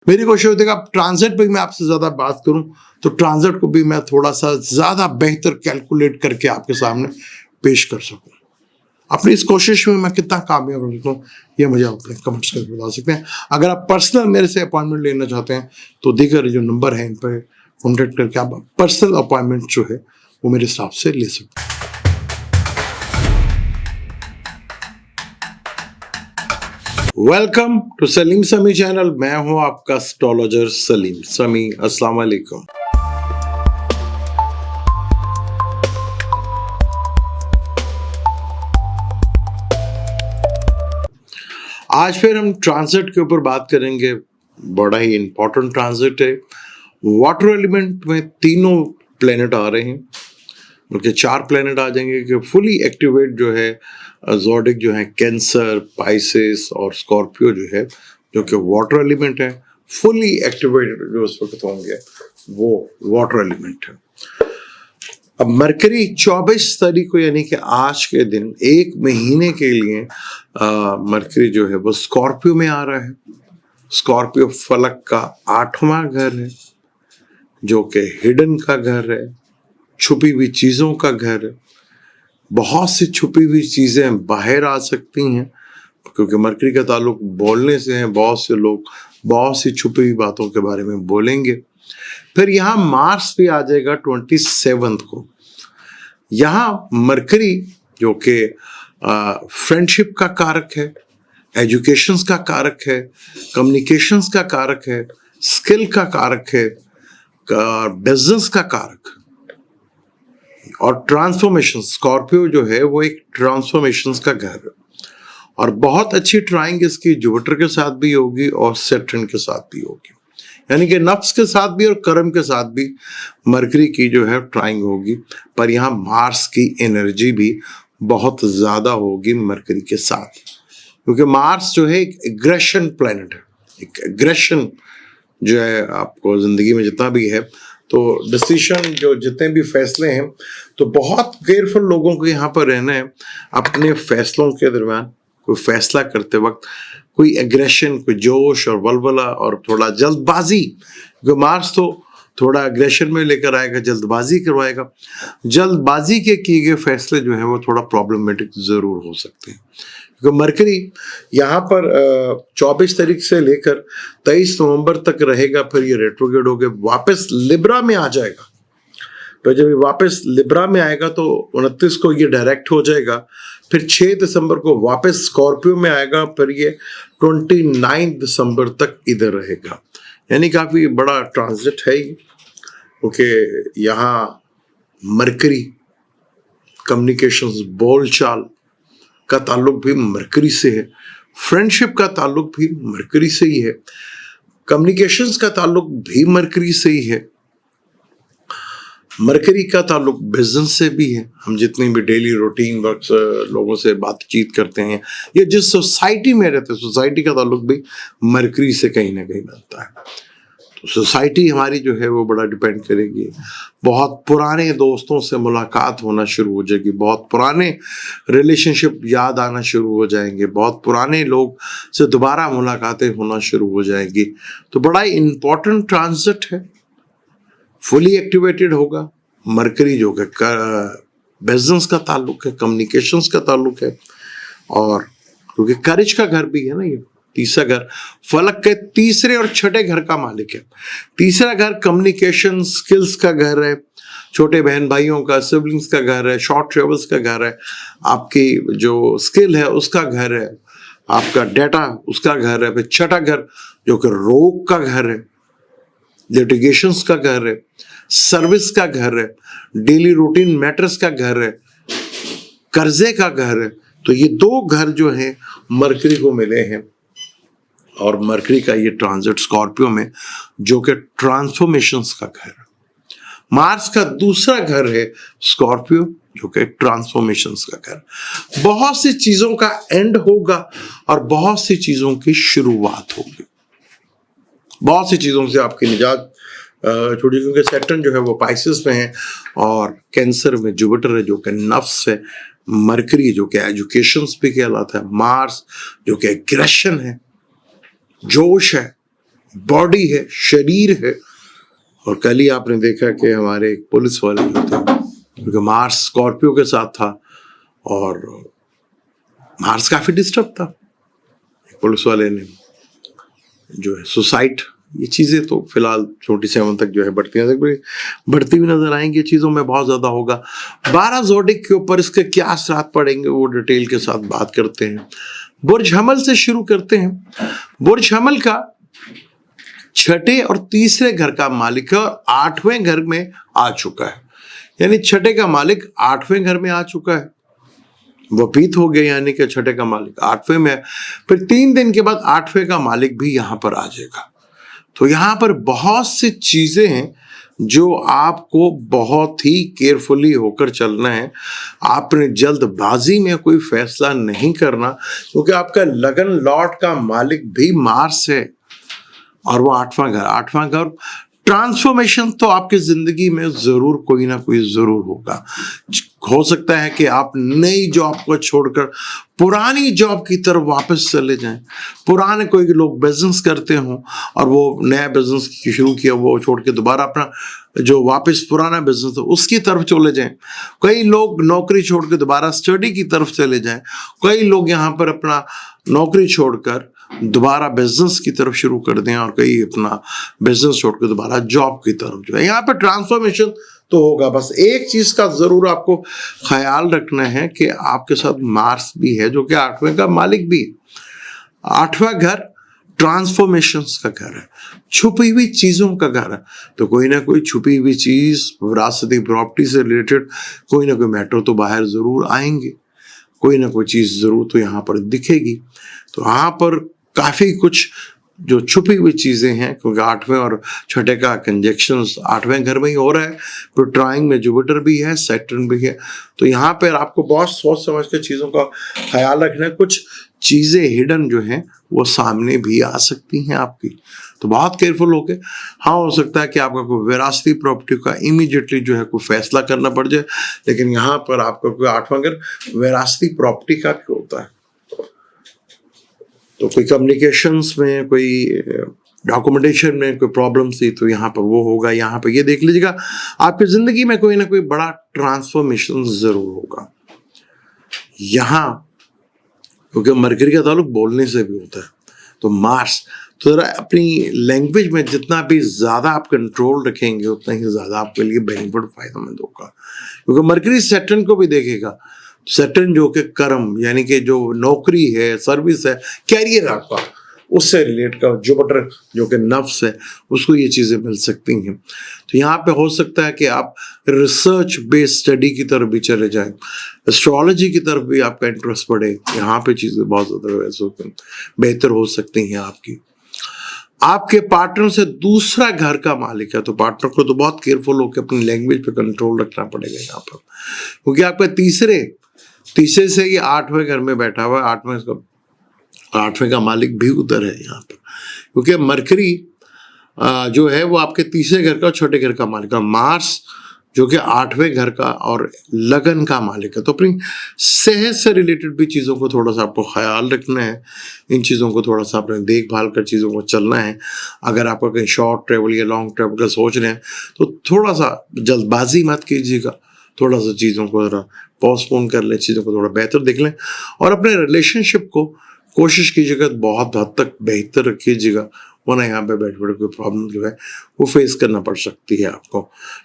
मेरी कोशिश होती है कि अब ट्रांजिट पे मैं आपसे ज़्यादा बात करूं तो ट्रांजिट को भी मैं थोड़ा सा ज़्यादा बेहतर कैलकुलेट करके आपके सामने पेश कर सकूं। अपनी इस कोशिश में मैं कितना कामयाब रहता हूँ ये मुझे आप अपने कमेंट्स करके बता सकते हैं। अगर आप पर्सनल मेरे से अपॉइंटमेंट लेना चाहते हैं तो दीगर जो नंबर है इन पर कॉन्टेक्ट करके आप पर्सनल अपॉइंटमेंट जो है वो मेरे हिसाब से ले सकते हैं। वेलकम टू सलीम समी चैनल। मैं हूं आपका एस्ट्रोलॉजर सलीम समी। अस्सलाम वालेकुम। आज फिर हम ट्रांजिट के ऊपर बात करेंगे। बड़ा ही इंपॉर्टेंट ट्रांजिट है। वाटर एलिमेंट में तीनों प्लेनेट आ रहे हैं, बल्कि 4 प्लेनेट आ जाएंगे कि फुली एक्टिवेट जो है ज़ोडिक जो है कैंसर, पाइसेस और स्कॉर्पियो जो है, जो कि वाटर एलिमेंट है, फुली एक्टिवेटेड जो उस वक्त होंगे वो वाटर एलिमेंट है। अब मरकरी 24 तारीख को यानी कि आज के दिन 1 महीने के लिए मरकरी जो है वो स्कॉर्पियो में आ रहा है। स्कॉर्पियो फलक का 8वां घर है, जो कि हिडन का घर है, छुपी हुई चीज़ों का घर है। बहुत सी छुपी हुई चीज़ें बाहर आ सकती हैं क्योंकि मरकरी का ताल्लुक बोलने से है। बहुत से लोग बहुत सी छुपी हुई बातों के बारे में बोलेंगे। फिर यहाँ मार्स भी आ जाएगा 27 को। यहाँ मरकरी जो कि फ्रेंडशिप का कारक है, एजुकेशंस का कारक है, कम्युनिकेशंस का कारक है, स्किल का कारक है, बिजनेस का कारक और ट्रांसफॉर्मेशन। स्कॉर्पियो जो है वो एक ट्रांसफॉर्मेशन का घर है और बहुत अच्छी ट्राइंग इसकी जुपिटर के साथ भी होगी और सैटर्न के साथ भी होगी, यानी कि नफ्स के साथ भी और कर्म के साथ भी मरकरी की जो है ट्राइंग होगी। पर यहाँ मार्स की एनर्जी भी बहुत ज़्यादा होगी मरकरी के साथ, क्योंकि मार्स जो है एक एग्रेशन प्लैनेट है। एक एग्रेशन जो है आपको ज़िंदगी में जितना भी है, तो डिसीशन जो जितने भी फैसले हैं, तो बहुत केयरफुल लोगों को यहाँ पर रहना है। अपने फैसलों के दरमियान कोई फैसला करते वक्त कोई एग्रेशन, कोई जोश और वलवला और थोड़ा जल्दबाजी, क्योंकि मार्स तो थोड़ा एग्रेशन में लेकर आएगा, जल्दबाजी करवाएगा। जल्दबाजी के किए गए फैसले जो है वो थोड़ा प्रॉब्लमेटिक ज़रूर हो सकते हैं, क्योंकि मरकरी यहाँ पर 24 तारीख से लेकर 23 नवंबर तक रहेगा। फिर ये रेट्रोग्रेड होकर वापस लिब्रा में आ जाएगा। तो जब ये वापस लिब्रा में आएगा तो 29 को ये डायरेक्ट हो जाएगा। फिर 6 दिसंबर को वापस स्कॉर्पियो में आएगा। फिर ये 29 दिसंबर तक इधर रहेगा। यानी काफ़ी बड़ा ट्रांजिट है, क्योंकि यहाँ मरकरी कम्युनिकेशंस, बोलचाल का ताल्लुक भी मरकरी से है, फ्रेंडशिप का ताल्लुक भी मरकरी से ही है, कम्युनिकेशंस का ताल्लुक भी मरकरी से ही है, मरकरी का ताल्लुक बिजनेस से भी है। हम जितनी भी डेली रूटीन वर्क लोगों से बातचीत करते हैं या जिस सोसाइटी में रहते हैं, सोसाइटी का ताल्लुक भी मरकरी से कहीं ना कहीं बनता है। तो सोसाइटी हमारी जो है वो बड़ा डिपेंड करेगी। बहुत पुराने दोस्तों से मुलाकात होना शुरू हो जाएगी, बहुत पुराने रिलेशनशिप याद आना शुरू हो जाएंगे, बहुत पुराने लोग से दोबारा मुलाकातें होना शुरू हो जाएगी। तो बड़ा ही इम्पोर्टेंट ट्रांजिट है। फुली एक्टिवेटेड होगा मरकरी, जो कि बिजनेस का ताल्लुक है, कम्युनिकेशंस का ताल्लुक है, और क्योंकि करेज का घर भी है ना, ये तीसरा घर फलक के तीसरे और छठे घर का मालिक है। तीसरा घर कम्युनिकेशन स्किल्स का घर है, छोटे बहन भाइयों का, सिबलिंग्स का घर है, शॉर्ट ट्रेवल्स का घर है, आपकी जो स्किल है उसका घर है, आपका डेटा उसका घर है। फिर छठा घर जो कि रोग का घर है, लिटिगेशंस का घर है, सर्विस का घर है, डेली रूटीन मैटर्स का घर है, कर्जे का घर है। तो ये 2 घर जो है मरकरी को मिले हैं, और मरकरी का ये ट्रांजिट स्कॉर्पियो में जो कि ट्रांसफॉर्मेशंस का घर है। मार्स का दूसरा घर है स्कॉर्पियो, जो कि ट्रांसफॉर्मेशंस का घर। बहुत सी चीजों का एंड होगा और बहुत सी चीजों की शुरुआत होगी। बहुत सी चीजों से आपकी निजात छोटी, क्योंकि सैटर्न जो है वो पाइसेस में है और कैंसर में जुपिटर है जो कि नफ्स है, मरकरी जो कि एजुकेशंस भी कहलाता है, मार्स जो कि एग्रेशन है, जोश है, बॉडी है, शरीर है। और कल ही आपने देखा कि हमारे एक पुलिस वाले जो थे, क्योंकि मार्स स्कॉर्पियो के साथ था और मार्स काफी डिस्टर्ब था, पुलिस वाले ने जो है सुसाइड, ये चीजें तो फिलहाल 27 तक जो है बढ़ती भी नजर आएंगी। ये चीजों में बहुत ज्यादा होगा। 12 ज़ोडिक के ऊपर इसके क्या असरात पड़ेंगे वो डिटेल के साथ बात करते हैं। बुर्ज हमल से शुरू करते हैं। बुर्ज हमल का छठे और तीसरे घर का मालिक है और 8वें घर में आ चुका है, यानी छठे का मालिक 8वें घर में आ चुका है, वपीत हो गया, यानी कि छठे का मालिक 8वें में है। फिर 3 दिन के बाद 8वें का मालिक भी यहां पर आ जाएगा। तो यहां पर बहुत सी चीजें हैं जो आपको बहुत ही केयरफुली होकर चलना है। आपने जल्दबाजी में कोई फैसला नहीं करना, क्योंकि आपका लगन लॉर्ड का मालिक भी मार्स है और वो 8वां घर ट्रांसफॉर्मेशन तो आपकी जिंदगी में जरूर कोई ना कोई जरूर होगा। हो सकता है कि आप नई जॉब को छोड़कर पुरानी जॉब की तरफ वापस चले जाएं। पुराने कोई लोग बिजनेस करते हों और वो नया बिजनेस शुरू किया, वो छोड़ के दोबारा अपना जो वापस पुराना बिजनेस है उसकी तरफ चले जाएं। कई लोग नौकरी छोड़ के दोबारा स्टडी की तरफ चले जाएं। कई लोग यहाँ पर अपना नौकरी छोड़कर दोबारा बिजनेस की तरफ शुरू कर दें और कई अपना बिजनेस छोड़कर दोबारा जॉब की तरफ जो है। यहाँ पर ट्रांसफॉर्मेशन तो होगा। बस एक चीज का जरूर आपको ख्याल रखना है कि आपके साथ मार्स भी है जो कि 8वें का मालिक भी है। 8वां घर ट्रांसफॉर्मेशंस का घर है, छुपी हुई चीजों का घर है। तो कोई ना कोई छुपी हुई चीज, विरासती प्रॉपर्टी से रिलेटेड कोई ना कोई मैटर तो बाहर जरूर आएंगे, कोई ना कोई चीज जरूर तो यहाँ पर दिखेगी। तो यहाँ पर काफी कुछ जो छुपी हुई चीजें हैं, क्योंकि 8वें और छठे का कंजक्शन 8वें घर में ही हो रहा है। फिर ट्राइंग में जुपिटर भी है, सैटर्न भी है। तो यहाँ पर आपको बहुत सोच समझ के चीजों का ख्याल रखना है। कुछ चीजें हिडन जो हैं वो सामने भी आ सकती हैं आपकी, तो बहुत केयरफुल होके। हाँ, हो सकता है कि आपका कोई विरासती प्रॉपर्टी का इमीडिएटली जो है कोई फैसला करना पड़ जाए, लेकिन यहाँ पर आपका कोई 8वां घर विरासती प्रॉपर्टी का भी होता है। तो कोई कम्युनिकेशंस में, कोई डॉक्यूमेंटेशन में कोई प्रॉब्लम थी तो यहाँ पर वो होगा। यहाँ पर ये देख लीजिएगा आपकी जिंदगी में कोई ना कोई बड़ा ट्रांसफॉर्मेशन जरूर होगा यहाँ, क्योंकि मरकरी का ताल्लुक बोलने से भी होता है। तो मार्स, तो जरा अपनी लैंग्वेज में जितना भी ज्यादा आप कंट्रोल रखेंगे उतना ही ज्यादा आपके लिए बेनिफिट फायदेमंद होगा, क्योंकि मरकरी सैटर्न को भी देखेगा। सैटर्न जो कि कर्म, यानी कि जो नौकरी है, सर्विस है, कैरियर आपका, उससे रिलेट का, जुपिटर जो कि नफ्स है, उसको ये चीजें मिल सकती हैं। तो यहाँ पे हो सकता है कि आप रिसर्च बेस्ड स्टडी की तरफ भी चले जाएं, एस्ट्रोलॉजी की तरफ भी आपका इंटरेस्ट बढ़े। यहाँ पे चीजें बहुत ज्यादा बेहतर हो सकती हैं आपकी। आपके पार्टनर से दूसरा घर का मालिक है, तो पार्टनर को तो बहुत केयरफुल होकर अपनी लैंग्वेज पे कंट्रोल रखना पड़ेगा यहाँ पर, क्योंकि आपका तीसरे से ये 8वें घर में बैठा हुआ है। 8वें का मालिक भी उधर है यहाँ पर, क्योंकि मरकरी जो है वो आपके तीसरे घर का, छोटे घर का मालिक है। मार्स जो कि 8वें घर का और लगन का मालिक है। तो अपनी सेहत से रिलेटेड भी चीज़ों को थोड़ा सा आपको ख्याल रखना है। इन चीज़ों को थोड़ा सा अपने देखभाल कर चीज़ों को चलना है। अगर आपका कहीं शॉर्ट ट्रेवल या लॉन्ग ट्रेवल का सोच रहे हैं तो थोड़ा सा जल्दबाजी मत कीजिएगा, थोड़ा सा चीज़ों को ज़रा पोस्टपोन कर लें, चीज़ों को थोड़ा बेहतर देख लें और अपने रिलेशनशिप को कोशिश कीजिएगा बहुत हद तक बेहतर रखिएगा, वरना यहाँ पे बैठ कोई प्रॉब्लम जो है वो फेस करना पड़ सकती है आपको।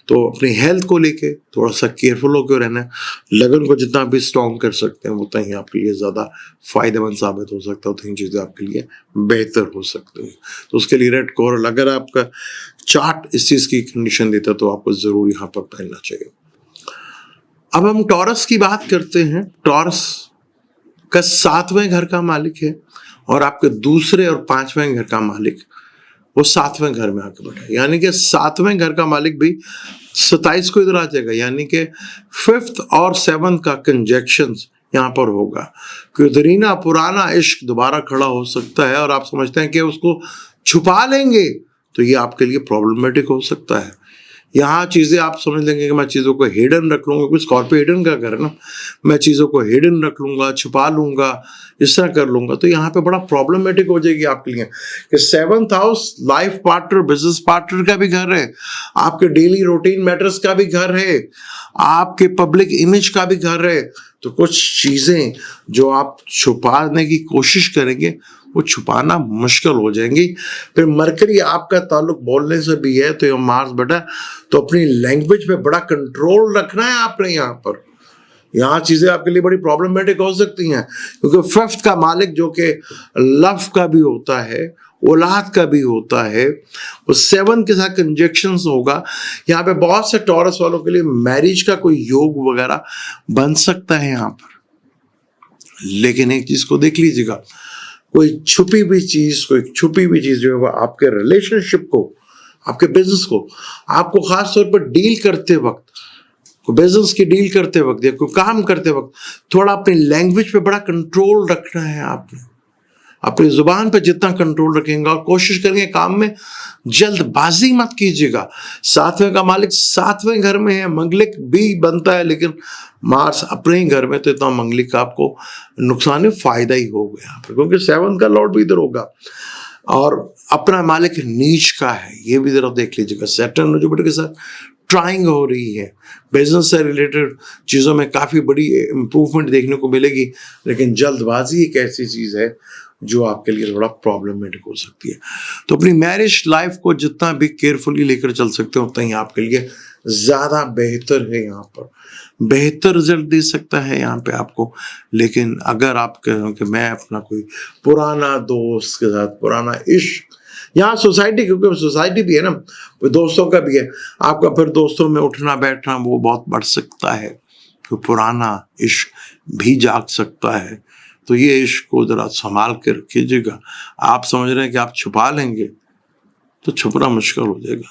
तो अपनी हेल्थ को लेके थोड़ा सा केयरफुल होकर रहना है। लगन को जितना भी स्ट्रॉन्ग कर सकते हैं उतना ही आपके लिए ज़्यादा फायदेमंद साबित हो सकता है, उतनी चीज़ें आपके लिए बेहतर हो सकती हैं। तो उसके लिए रेड कोरल, अगर आपका चार्ट इस चीज़ की कंडीशन देता तो आपको ज़रूर यहाँ पर पहनना चाहिए। अब हम टॉरस की बात करते हैं। टॉरस का 7वें घर का मालिक है और आपके दूसरे और 5वें घर का मालिक वो 7वें घर में आके बैठा है, यानी कि 7वें घर का मालिक भी 27 को इधर आ जाएगा, यानी कि 5th और 7th का कंजक्शन यहाँ पर होगा। क्योंकि पुराना इश्क दोबारा खड़ा हो सकता है और आप समझते हैं कि उसको छुपा लेंगे तो ये आपके लिए प्रॉब्लमेटिक हो सकता है। यहाँ चीज़ें आप समझ लेंगे कि मैं चीज़ों को हिडन रख लूँगा, क्योंकि स्कॉर्पियो हिडन का घर है ना, मैं चीज़ों को हिडन रख लूँगा, छुपा लूँगा, इस तरह कर लूँगा, तो यहाँ पे बड़ा प्रॉब्लमेटिक हो जाएगी आपके लिए। कि 7th house life partner, business partner का भी घर है, आपके डेली रूटीन मैटर्स का भी घर है, आपके पब्लिक इमेज का भी घर है। तो कुछ चीज़ें जो आप छुपाने की कोशिश करेंगे वो छुपाना मुश्किल हो जाएंगी। फिर मरकरी आपका ताल्लुक बोलने से भी है, तो ये मार्स बेटा, तो अपनी लैंग्वेज पे बड़ा कंट्रोल रखना है आपने। यहाँ पर यहाँ चीजें आपके लिए बड़ी प्रॉब्लमेटिक हो सकती हैं, क्योंकि 5th का मालिक जो कि लव का भी होता है, औलाद का भी होता है, वो 7 के साथ कंजक्शन होगा। यहाँ पे बहुत से टॉरस वालों के लिए मैरिज का कोई योग वगैरह बन सकता है यहाँ पर। लेकिन एक चीज को देख लीजिएगा, कोई छुपी हुई चीज जो है वो आपके रिलेशनशिप को, आपके बिजनेस को, आपको खास तौर पर डील करते वक्त, बिजनेस की डील करते वक्त या कोई काम करते वक्त थोड़ा अपनी लैंग्वेज पे बड़ा कंट्रोल रखना है आपने। अपनी जुबान पे जितना कंट्रोल रखेंगे और कोशिश करेंगे काम में जल्दबाजी मत कीजिएगा। 7वें का मालिक 7वें घर में है, मंगलिक भी बनता है, लेकिन मार्स अपने ही घर में, तो इतना मंगलिक का आपको नुकसान है, फायदा ही होगा यहाँ पर, क्योंकि 7 का लॉर्ड भी इधर होगा और अपना मालिक नीच का है। ये भी जरा देख लीजिएगा। सैटर्न और जुपिटर के साथ ट्राइंग हो रही है, बिजनेस से रिलेटेड चीज़ों में काफ़ी बड़ी इंप्रूवमेंट देखने को मिलेगी, लेकिन जल्दबाजी एक ऐसी चीज़ है जो आपके लिए थोड़ा प्रॉब्लमेटिक हो सकती है। तो अपनी मैरिज लाइफ को जितना भी केयरफुली लेकर चल सकते हो उतना ही आपके लिए ज़्यादा बेहतर है। यहाँ पर बेहतर रिजल्ट दे सकता है यहाँ पे आपको। लेकिन अगर आप कह रहे हो कि मैं अपना कोई पुराना दोस्त के साथ पुराना इश्क, यहाँ सोसाइटी, क्योंकि सोसाइटी भी है ना, दोस्तों का भी है, आपका फिर दोस्तों में उठना बैठना वो बहुत बढ़ सकता है, तो पुराना इश्क भी जाग सकता है। तो ये इश्क को जरा संभाल के रखिएगा। आप समझ रहे हैं कि आप छुपा लेंगे तो छुपना मुश्किल हो जाएगा।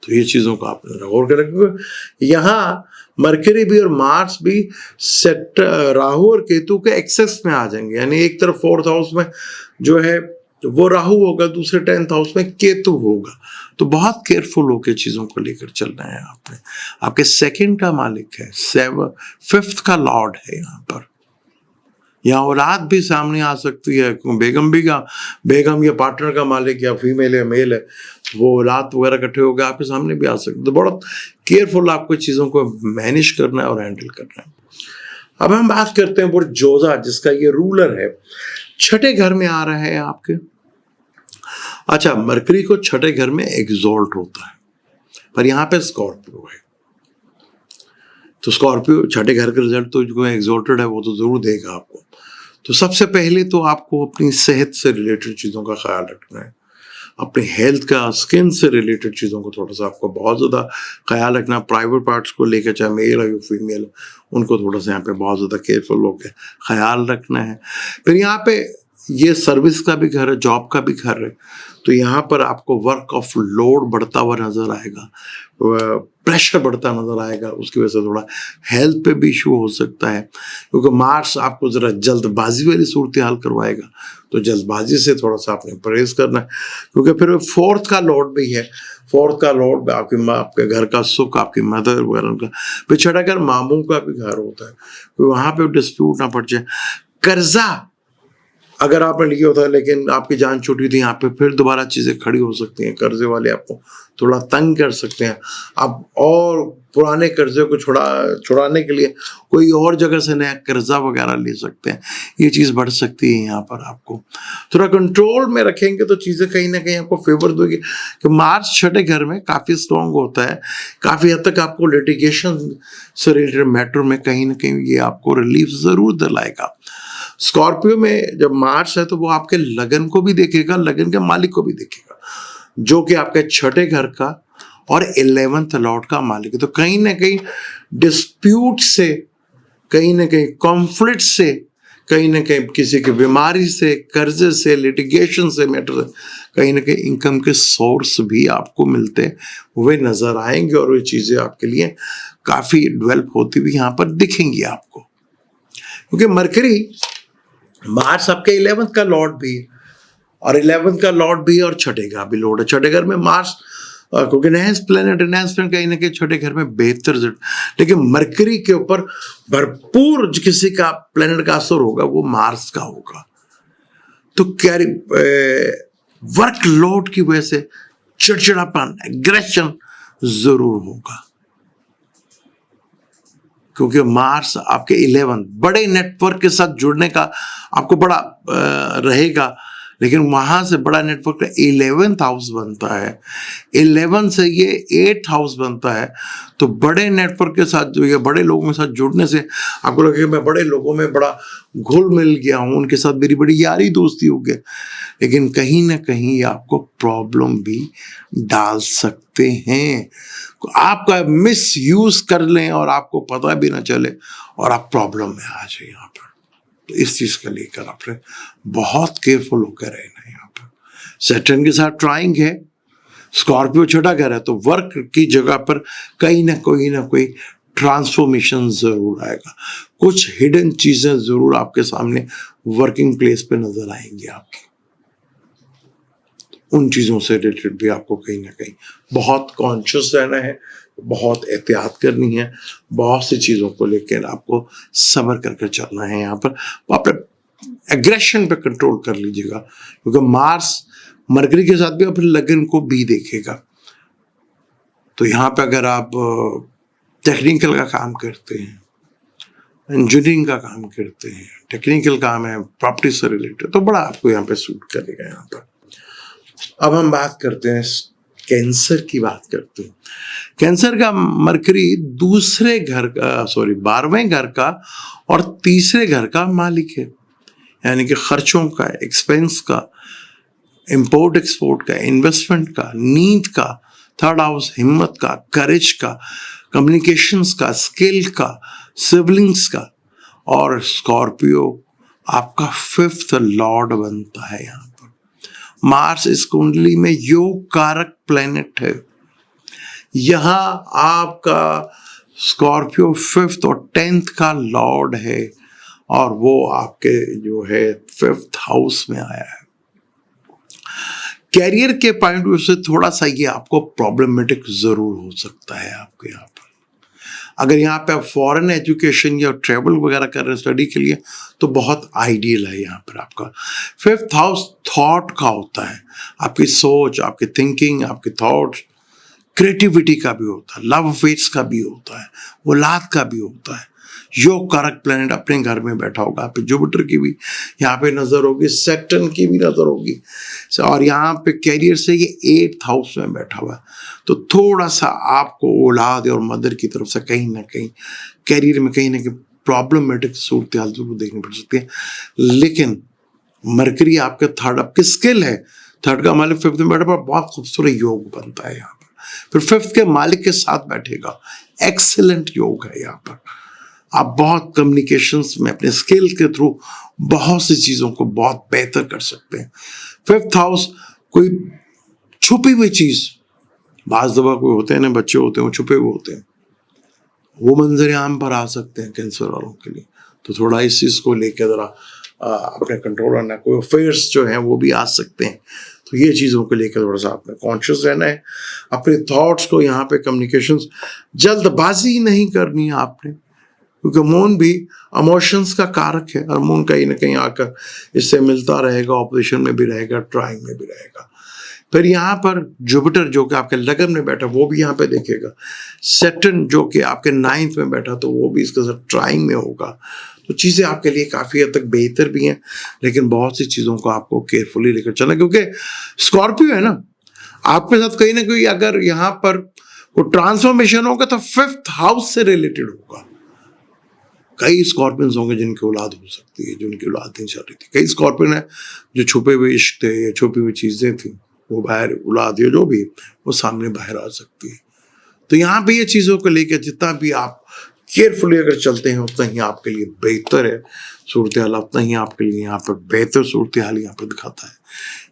तो ये चीज़ों को आपने गौर कर रखिएगा। यहाँ मरकरी भी और मार्स भी सेट राहु और केतु के एक्सेस में आ जाएंगे, यानी एक तरफ 4th हाउस में जो है वो राहु होगा, दूसरे 10th हाउस में केतु होगा। तो बहुत केयरफुल होकर चीज़ों को लेकर चलना है आपने। आपके 2nd का मालिक है, 5th का लॉर्ड है यहाँ पर। यहाँ औलाद भी सामने आ सकती है, बेगम या पार्टनर का मालिक या फीमेल या मेल है, वो औलाद वगैरह इकट्ठे होकर आपके सामने भी आ सकते। तो बहुत केयरफुल आपको चीज़ों को मैनेज करना है और हैंडल करना है। अब हम बात करते हैं जोजा, जिसका ये रूलर है, 6ठे घर में आ रहा है आपके। अच्छा, मरकरी को 6ठे घर में एग्जॉल्ट होता है, पर यहाँ पे स्कॉर्पियो है, तो स्कॉर्पियो 6ठे घर का रिजल्ट तो जो एग्जॉल्टेड है वो तो जरूर देगा आपको। तो सबसे पहले तो आपको अपनी सेहत से रिलेटेड चीज़ों का ख्याल रखना है, अपने हेल्थ का, स्किन से रिलेटेड चीज़ों को थोड़ा सा आपको बहुत ज़्यादा ख्याल रखना। प्राइवेट पार्ट्स को लेकर, चाहे मेल है या फीमेल, उनको थोड़ा सा यहाँ पे बहुत ज़्यादा केयरफुल होकर ख्याल रखना है। फिर यहाँ पे ये सर्विस का भी घर है, जॉब का भी घर है, तो यहाँ पर आपको वर्क ऑफ लोड बढ़ता हुआ नजर आएगा, प्रेशर बढ़ता नजर आएगा। उसकी वजह से थोड़ा हेल्थ पे भी इशू हो सकता है, क्योंकि मार्स आपको जरा जल्दबाजी वाली सूरत हाल करवाएगा, तो जल्दबाजी से थोड़ा सा आपने परहेज करना है। क्योंकि फिर 4th का लॉर्ड भी है, 4th का लॉर्ड आपके घर का सुख, आपकी मदर वगैरह का। फिर 6ठा घर मामू का भी घर होता है, तो वहाँ पे डिस्प्यूट ना पड़ जाए। कर्जा अगर आपने लिया होता है लेकिन आपकी जान छूटी थी, यहाँ पे फिर दोबारा चीज़ें खड़ी हो सकती हैं। कर्जे वाले आपको थोड़ा तंग कर सकते हैं। आप और पुराने कर्जे को छुड़ाने के लिए कोई और जगह से नया कर्जा वगैरह ले सकते हैं। ये चीज़ बढ़ सकती है। यहाँ पर आपको थोड़ा कंट्रोल में रखेंगे तो चीज़ें कहीं ना कहीं आपको फेवर देगी। कि मार्च 6ठे घर में काफ़ी स्ट्रॉन्ग होता है, काफ़ी हद तक आपको लिटिगेशन से रिलेटेड मैटर में कहीं ना कहीं ये आपको रिलीफ ज़रूर दिलाएगा। स्कॉर्पियो में जब मार्स है तो वो आपके लगन को भी देखेगा, लगन के मालिक को भी देखेगा, जो कि आपके 6ठे घर का और 11th लॉर्ड का मालिक है। तो कहीं ना कहीं डिस्प्यूट से, कहीं ना कहीं कॉन्फ्लिक्ट से, कहीं ना कहीं किसी की बीमारी से, कर्जे से, लिटिगेशन से, मैटर से, कहीं ना कहीं इनकम के सोर्स भी आपको मिलते हुए नजर आएंगे और ये चीज़ें आपके लिए काफ़ी डेवलप होती हुई यहाँ पर दिखेंगी आपको। क्योंकि मरकरी मार्स आपके 11th का लॉर्ड भी है, और 11th का लॉर्ड भी है और 6ठे का भी लॉर्ड है। 6ठे घर में मार्स क्योंकि नैन्स प्लेनेट कहीं ना कहीं छोटे घर में बेहतर लेकिन मरकरी के ऊपर भरपूर किसी का प्लेनेट का असर होगा वो मार्स का होगा। तो कैरी वर्कलोड की वजह से चिड़चिड़ापन, एग्रेशन जरूर होगा, क्योंकि मार्स आपके 11 बड़े नेटवर्क के साथ जुड़ने का आपको बड़ा रहेगा, लेकिन वहां से बड़ा नेटवर्क 11th हाउस बनता है, 11 से ये 8th हाउस बनता है। तो बड़े नेटवर्क के साथ जो ये बड़े लोगों के साथ जुड़ने से आपको लगेगा मैं बड़े लोगों में बड़ा घुल मिल गया हूं, उनके साथ मेरी बड़ी यारी दोस्ती हो गया, लेकिन कहीं ना कहीं आपको प्रॉब्लम भी डाल सकते हैं। आपका मिस यूज कर लें और आपको पता भी ना चले और आप प्रॉब्लम में आ जाए यहाँ पर। तो इस चीज का लेकर आपने बहुत केयरफुल होकर रहना है। यहाँ पर सैटर्न के साथ ट्राइंग है, स्कॉर्पियो छठा घर है, तो वर्क की जगह पर कहीं ना कोई ट्रांसफॉर्मेशन जरूर आएगा, कुछ हिडन चीजें जरूर आपके सामने वर्किंग प्लेस पे नजर आएंगी आपकी। उन चीजों से रिलेटेड भी आपको कहीं ना कहीं बहुत कॉन्शियस रहना है, बहुत एहतियात करनी है, बहुत सी चीजों को लेकर आपको सब्र करके चलना है। यहाँ पर अपने एग्रेशन पे कंट्रोल कर लीजिएगा, क्योंकि मार्स मरकरी के साथ भी अपने लगन को भी देखेगा। तो यहाँ पे अगर आप टेक्निकल का काम करते हैं, इंजीनियरिंग का काम करते हैं, टेक्निकल काम है, प्रॉपर्टी से रिलेटेड, तो बड़ा आपको यहाँ पे सूट करेगा। यहाँ पर अब हम बात करते हैं कैंसर की बात करते हैं। कैंसर का मरकरी दूसरे घर का 12वें घर का और तीसरे घर का मालिक है, यानी कि खर्चों का, एक्सपेंस का, इंपोर्ट एक्सपोर्ट का, इन्वेस्टमेंट का, नींद का, थर्ड हाउस हिम्मत का, करेज का, कम्युनिकेशंस का, स्किल का, सिबलिंग्स का, और स्कॉर्पियो आपका 5th लॉर्ड बनता है। यहाँ पर मार्स इस कुंडली में योग कारक प्लेनेट है। यहां आपका स्कॉर्पियो 5th और 10th का लॉर्ड है, और वो आपके जो है 5th हाउस में आया है। कैरियर के पॉइंट व्यू से थोड़ा सा ये आपको प्रॉब्लमेटिक जरूर हो सकता है आपके यहाँ पर। अगर यहाँ पे आप फॉरेन एजुकेशन या ट्रेवल वगैरह कर रहे हैं स्टडी के लिए, तो बहुत आइडियल है। यहाँ पर आपका 5th हाउस थॉट का होता है, आपकी सोच, आपकी थिंकिंग, आपके थॉट्स, क्रिएटिविटी का भी होता है, लव अफेयर्स का भी होता है, औलाद का भी होता है। योग कारक प्लेनेट अपने घर में बैठा होगा, आप जुपिटर की भी यहाँ पे नजर होगी, सैटर्न की भी नजर होगी, और यहाँ पे कैरियर से ये 8th हाउस में बैठा हुआ है। तो थोड़ा सा आपको औलाद और मदर की तरफ से कहीं ना कहीं कैरियर में कहीं ना कहीं प्रॉब्लमेटिक सूरत हाल जरूर देखनी पड़ सकती है। लेकिन मरकरी आपके थर्ड, आपकी स्किल है, थर्ड का मालिक 5th में बैठा पर बहुत खूबसूरत योग बनता है यहाँ पर। फिर 5th के मालिक के साथ बैठेगा, एक्सीलेंट योग है यहाँ पर। आप बहुत कम्युनिकेशंस में अपने स्किल के थ्रू बहुत सी चीजों को बहुत बेहतर कर सकते हैं। 5th हाउस कोई छुपी हुई चीज, बाज दफा कोई होते हैं ना, बच्चे होते हैं वो छुपे हुए होते हैं, वो मंजर आम पर आ सकते हैं कैंसर वालों के लिए। तो थोड़ा इस चीज को लेकर जरा अपने कंट्रोल रहना। कोई अफेयर्स जो हैं वो भी आ सकते हैं, तो ये चीज़ों को लेकर थोड़ा सा आपने कॉन्शियस रहना है। अपने थॉट्स को यहाँ पे कम्युनिकेशंस, जल्दबाजी नहीं करनी है आपने, क्योंकि मून भी इमोशंस का कारक है, और मून कहीं ना कहीं आकर इससे मिलता रहेगा, ऑपोजिशन में भी रहेगा, ट्राइंग में भी रहेगा। फिर यहाँ पर जुपिटर जो कि आपके लगन में बैठा वो भी यहाँ पे देखेगा, सैटर्न जो कि आपके 9th में बैठा तो वो भी इसके साथ ट्राइंग में होगा। तो चीज़ें आपके लिए काफ़ी हद तक बेहतर भी हैं, लेकिन बहुत सी चीज़ों को आपको केयरफुली लेकर चलना, क्योंकि स्कॉर्पियो है ना आपके साथ, कहीं ना कहीं अगर यहाँ पर कोई ट्रांसफॉर्मेशन होगा तो 5th हाउस से रिलेटेड होगा। कई स्कॉर्पियंस होंगे जिनकी औलाद हो सकती है, जिनकी औलाद नहीं चल रही थी। कई स्कॉर्पियन है जो छुपे हुए इश्क थे या छुपी हुई चीज़ें थी, वो बाहर औलाद या जो भी वो सामने बाहर आ सकती है। तो यहाँ पे ये चीज़ों को लेकर जितना भी आप केयरफुली अगर चलते हैं उतना ही आपके लिए बेहतर है सूरत हाल, उतना ही आपके लिए यहाँ पर बेहतर सूरत हाल यहाँ पर दिखाता है।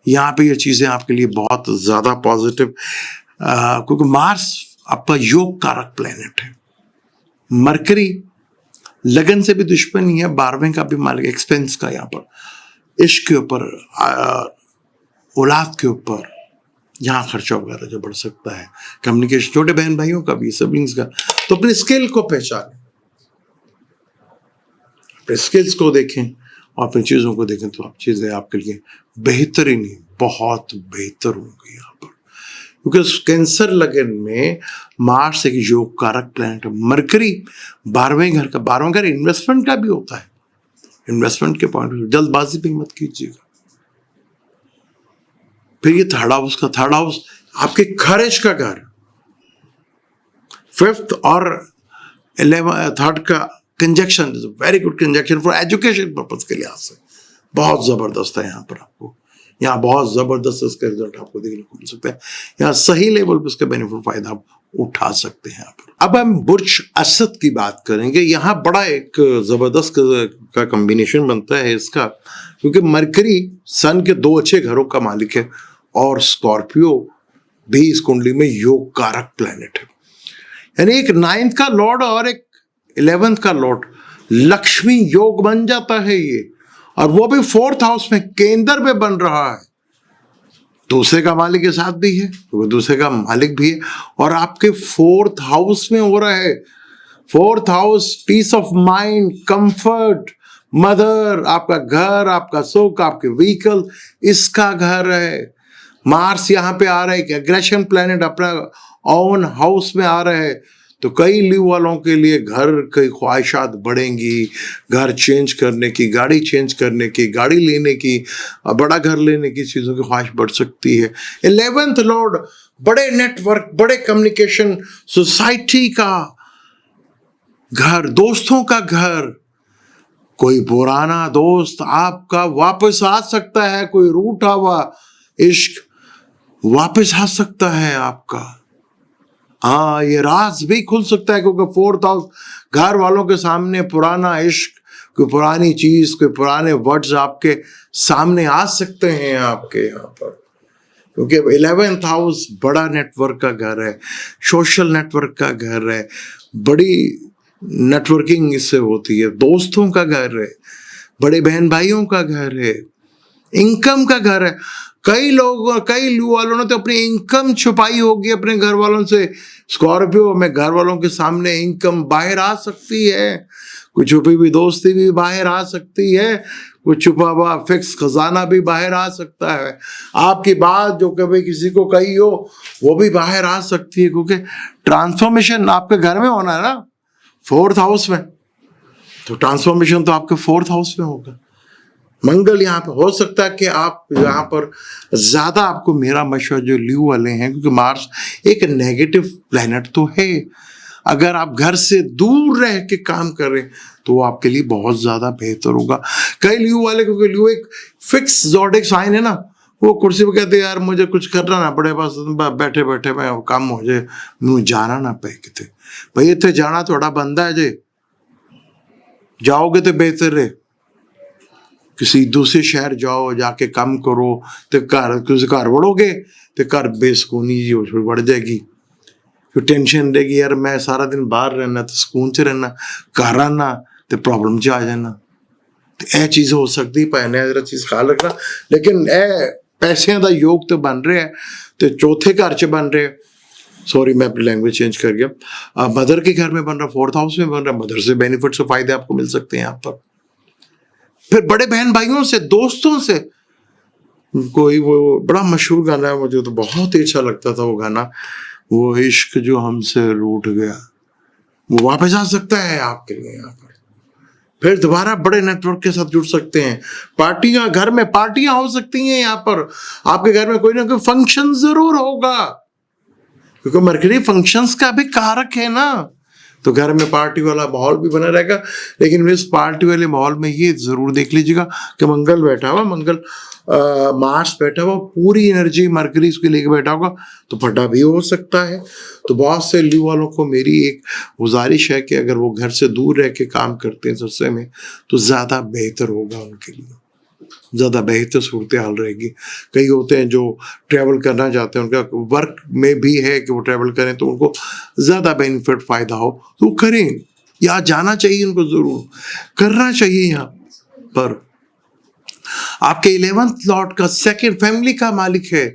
यहाँ पे ये चीज़ें आपके लिए बहुत ज़्यादा पॉजिटिव, क्योंकि मार्स आपका योग कारक प्लेनेट है। मरकरी लगन से भी दुश्मन ही है, 12वें का भी मालिक, एक्सपेंस का, यहाँ पर इश्क के ऊपर, औलाद के ऊपर, यहाँ खर्चा वगैरह जो बढ़ सकता है। कम्युनिकेशन, छोटे बहन भाइयों का भी, सिबलिंग्स का, तो अपने स्किल को पहचानें, अपने स्किल्स को देखें और अपनी चीज़ों को देखें, तो आप चीज़ें आपके लिए बेहतर ही नहीं, बहुत बेहतर होंगी यहाँ पर। क्योंकि कैंसर लगन में मार्स एक योग कारक प्लैनेट है। मरकरी 12वें घर का, 12वां घर इन्वेस्टमेंट का भी होता है। इन्वेस्टमेंट के पॉइंट ऑफ जल्दबाजी भी मत कीजिएगा। फिर ये थर्ड हाउस आपके खर्च का घर, 5th और 3rd का conjunction, very good conjunction for education purpose के लिहाज से बहुत जबरदस्त है। यहाँ पर आपको, यहाँ बहुत जबरदस्त इसका रिजल्ट आपको देखने को मिल सकता है। यहाँ सही लेवल पर इसका बेनिफिट फायदा आप उठा सकते हैं यहाँ पर। अब हम बुर्ज असद की बात करेंगे। यहाँ बड़ा एक जबरदस्त का कॉम्बिनेशन बनता है इसका, क्योंकि मरकरी सन के 2 अच्छे घरों का मालिक है और स्कॉर्पियो भी इस कुंडली में योग कारक प्लैनेट है। यानी एक 9th का लॉर्ड और एक 11th का लॉर्ड, लक्ष्मी योग बन जाता है ये, और वो भी 4th हाउस में केंद्र में बन रहा है। दूसरे का मालिक के साथ भी है, क्योंकि दूसरे का मालिक भी है, और आपके 4th हाउस में हो रहा है। 4th house peace of mind, comfort, mother, आपका घर, आपका सुख, आपके व्हीकल, इसका घर है। मार्स यहाँ पे आ रहा है, एक एग्रेशन प्लैनेट अपना ओन हाउस में आ रहा है, तो कई लीव वालों के लिए घर की ख्वाहिशात बढ़ेंगी, घर चेंज करने की, गाड़ी चेंज करने की, गाड़ी लेने की, बड़ा घर लेने की चीज़ों की ख्वाहिश बढ़ सकती है। 11th लॉर्ड, बड़े नेटवर्क, बड़े कम्युनिकेशन, सोसाइटी का घर, दोस्तों का घर, कोई पुराना दोस्त आपका वापस आ सकता है, कोई रूठा हुआ इश्क वापस आ सकता है आपका। हाँ, ये राज भी खुल सकता है, क्योंकि 4th हाउस घर वालों के सामने पुराना इश्क, कोई पुरानी चीज, कोई पुराने वर्ड्स आपके सामने आ सकते हैं आपके यहाँ पर, क्योंकि 11th हाउस बड़ा नेटवर्क का घर है, सोशल नेटवर्क का घर है, बड़ी नेटवर्किंग इससे होती है, दोस्तों का घर है, बड़े बहन भाइयों का घर है, इनकम का घर है। कई लोग, कई लू वालों ने तो अपनी इनकम छुपाई होगी अपने घर वालों से। स्कॉर्पियो में घर वालों के सामने इनकम बाहर आ सकती है, कुछ छुपी हुई दोस्ती भी बाहर आ सकती है, कुछ छुपा हुआ फिक्स खजाना भी बाहर आ सकता है। आपकी बात जो कभी किसी को कही हो वो भी बाहर आ सकती है, क्योंकि ट्रांसफॉर्मेशन आपके घर में होना है ना, 4th हाउस में, तो ट्रांसफॉर्मेशन तो आपके 4th हाउस में होगा। मंगल यहाँ पे हो सकता है कि आप यहाँ पर ज्यादा, आपको मेरा मशवरा जो ल्यू वाले हैं, क्योंकि मार्स एक नेगेटिव प्लैनेट तो है, अगर आप घर से दूर रह के काम कर रहे हैं तो वो आपके लिए बहुत ज्यादा बेहतर होगा। कई ल्यू वाले, क्योंकि ल्यू एक फिक्स ज़ोडिएक साइन है ना, वो कुर्सी पे कहते हैं यार मुझे कुछ करना ना पड़े, बस बैठे बैठे मैं काम हो जाए, मैं जाना ना पे किते भाई, इतने जाना थोड़ा बंदा है जे, जाओगे तो बेहतर है, किसी दूसरे शहर जाओ, जाके काम करो, तो घर बढ़ोगे तो घर बेसकूनी जी बढ़ जाएगी, फिर टेंशन रहेगी यार मैं सारा दिन बाहर रहना, तो सुकून से रहना, घर आना तो प्रॉब्लम च आ जाना। तो यह चीज़ हो सकती है, पहले जरा चीज़ ख्याल रखना। लेकिन ए पैसों का योग तो बन रहा है, तो चौथे घर च बन रहे, सॉरी मैं अपनी लैंग्वेज चेंज कर गया, मदर के घर में बन रहा, 4th हाउस में बन रहा, मदर से बेनिफिट्स और फायदे आपको मिल सकते हैं यहाँ पर। फिर बड़े बहन भाइयों से, दोस्तों से, कोई वो बड़ा मशहूर गाना है, मुझे तो बहुत ही अच्छा लगता था वो गाना, वो इश्क जो हमसे रूठ गया, वो वापस आ सकता है आपके लिए यहाँ पर। फिर दोबारा बड़े नेटवर्क के साथ जुड़ सकते हैं। पार्टियां, घर में पार्टियां हो सकती हैं यहाँ पर, आपके घर में कोई ना कोई फंक्शन जरूर होगा, क्योंकि मरकरी फंक्शंस का भी कारक है ना, तो घर में पार्टी वाला माहौल भी बना रहेगा। लेकिन इस पार्टी वाले माहौल में ये जरूर देख लीजिएगा कि मंगल बैठा हुआ, मंगल मार्स बैठा हुआ, पूरी एनर्जी मरकरी इसके लेके बैठा होगा, तो फटा भी हो सकता है। तो बहुत से ल्यू वालों को मेरी एक गुजारिश है कि अगर वो घर से दूर रह के काम करते हैं सस्ते में, तो ज़्यादा बेहतर होगा उनके लिए, ज़्यादा बेहतर सूरत हाल रहेगी। कई होते हैं जो ट्रैवल करना चाहते हैं, उनका वर्क में भी है कि वो ट्रैवल करें, तो उनको ज़्यादा बेनिफिट फ़ायदा हो तो करें, या जाना चाहिए, उनको ज़रूर करना चाहिए यहाँ पर। आपके 11th लॉर्ड का सेकंड फैमिली का मालिक है।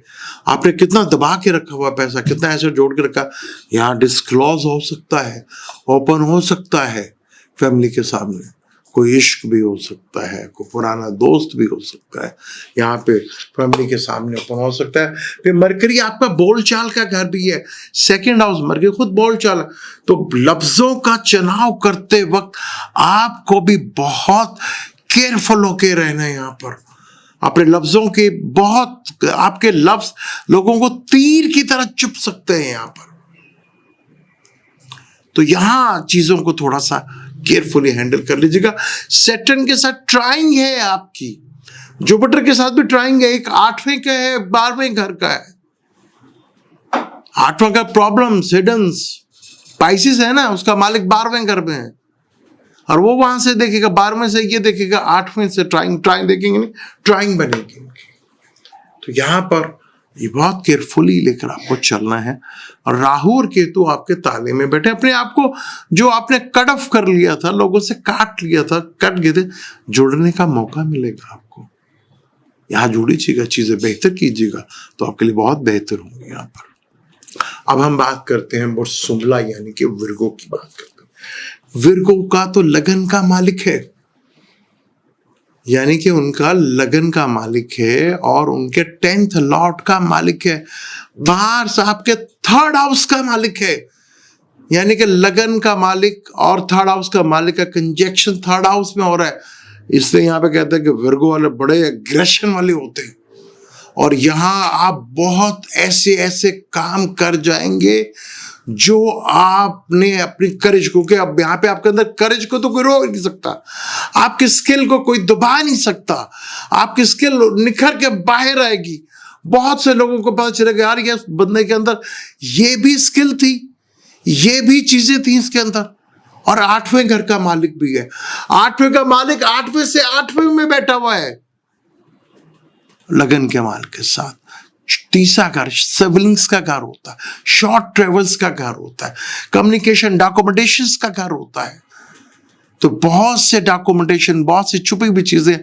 आपने कितना दबा के रखा हुआ पैसा, कितना ऐसे जोड़ के रखा, यहाँ डिस्क्लोज हो सकता है, ओपन हो सकता है फैमिली के सामने। कोई इश्क भी हो सकता है, कोई पुराना दोस्त भी हो सकता है, यहाँ पे फैमिली के सामने ओपन हो सकता है। फिर मरकरी आपका बोलचाल का घर भी है, सेकंड हाउस मरकरी खुद बोलचाल, तो लफ्जों का चुनाव करते वक्त आपको भी बहुत केयरफुल होके रहना है। यहाँ पर अपने लफ्जों के बहुत, आपके लफ्ज लोगों को तीर की तरह चुभ सकते हैं यहाँ पर। तो यहां चीजों को थोड़ा सा केयरफुली हैंडल कर लीजिएगा। सैटर्न के साथ ट्राइंग है आपकी, जुपिटर के साथ भी ट्राइंग है, एक 8वें का है, 12वें घर का है। 8वां का प्रॉब्लम्स, हिडन्स, स्पाइसिस है ना, उसका मालिक 12वें घर में है, और वो वहां से देखेगा 12वें से ये देखेगा, 8वें से ट्राइंग देखेंगे नहीं, ट्राइंग बनेगी। तो यहां पर ये बहुत केयरफुली लेकर आपको चलना है। और राहु और केतु आपके ताले में बैठे, अपने आप को जो आपने कट ऑफ कर लिया था, लोगों से काट लिया था, कट गए थे, जुड़ने का मौका मिलेगा आपको। यहां जुड़ीजिएगा, चीजें बेहतर कीजिएगा तो आपके लिए बहुत बेहतर होंगे यहाँ पर। अब हम बात करते हैं वर्सुमला यानी कि विर्गो की बात करते हैं। विर्गो का तो लगन का मालिक है, यानी कि उनका लगन का मालिक है और उनके 10th लॉर्ड का मालिक है। बाहर साहब के 3rd हाउस का मालिक है, यानी कि लगन का मालिक और 3rd हाउस का मालिक का कंजक्शन 3rd हाउस में हो रहा है। इसलिए यहाँ पे कहते हैं कि विर्गो वाले बड़े एग्रेशन वाले होते हैं, और यहाँ आप बहुत ऐसे ऐसे काम कर जाएंगे जो आपने अपनी करेज को, कि अब यहाँ पे आपके अंदर करेज को तो कोई रोक नहीं सकता, आपकी स्किल को कोई दबा नहीं सकता, आपकी स्किल निखर के बाहर आएगी। बहुत से लोगों को पता चलेगा यार ये बंदे के अंदर ये भी स्किल थी, ये भी चीजें थी इसके अंदर। और 8वें घर का मालिक भी है, 8वें का मालिक 8वें से 8वें में बैठा हुआ है लगन के माल के साथ। तीसरा घर सिबलिंग्स का घर होता है, शॉर्ट ट्रेवल्स का घर होता है, कम्युनिकेशन डॉक्यूमेंटेशंस का घर होता है। तो बहुत से डॉक्यूमेंटेशन, बहुत सी छुपी हुई चीजें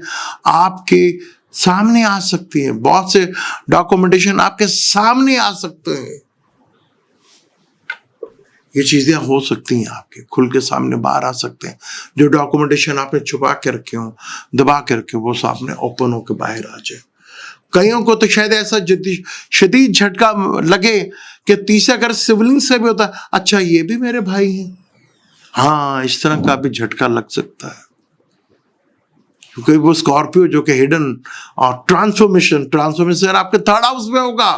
आपके सामने आ सकती हैं, बहुत से डॉक्यूमेंटेशन आपके सामने आ सकते हैं। ये चीजें हो सकती हैं आपके खुल के सामने बाहर आ सकते हैं। जो डॉक्यूमेंटेशन आपने छुपा के रखे हो, दबा के रखे, वो सामने ओपन होकर बाहर आ जाए। कईयों को तो शायद ऐसा शदीद झटका लगे कि तीसरा घर सिबलिंग से भी होता है, अच्छा ये भी मेरे भाई हैं। हाँ, इस तरह का भी झटका लग सकता है, क्योंकि वो स्कॉर्पियो जो कि हिडन और ट्रांसफॉर्मेशन आपके 3rd हाउस में होगा।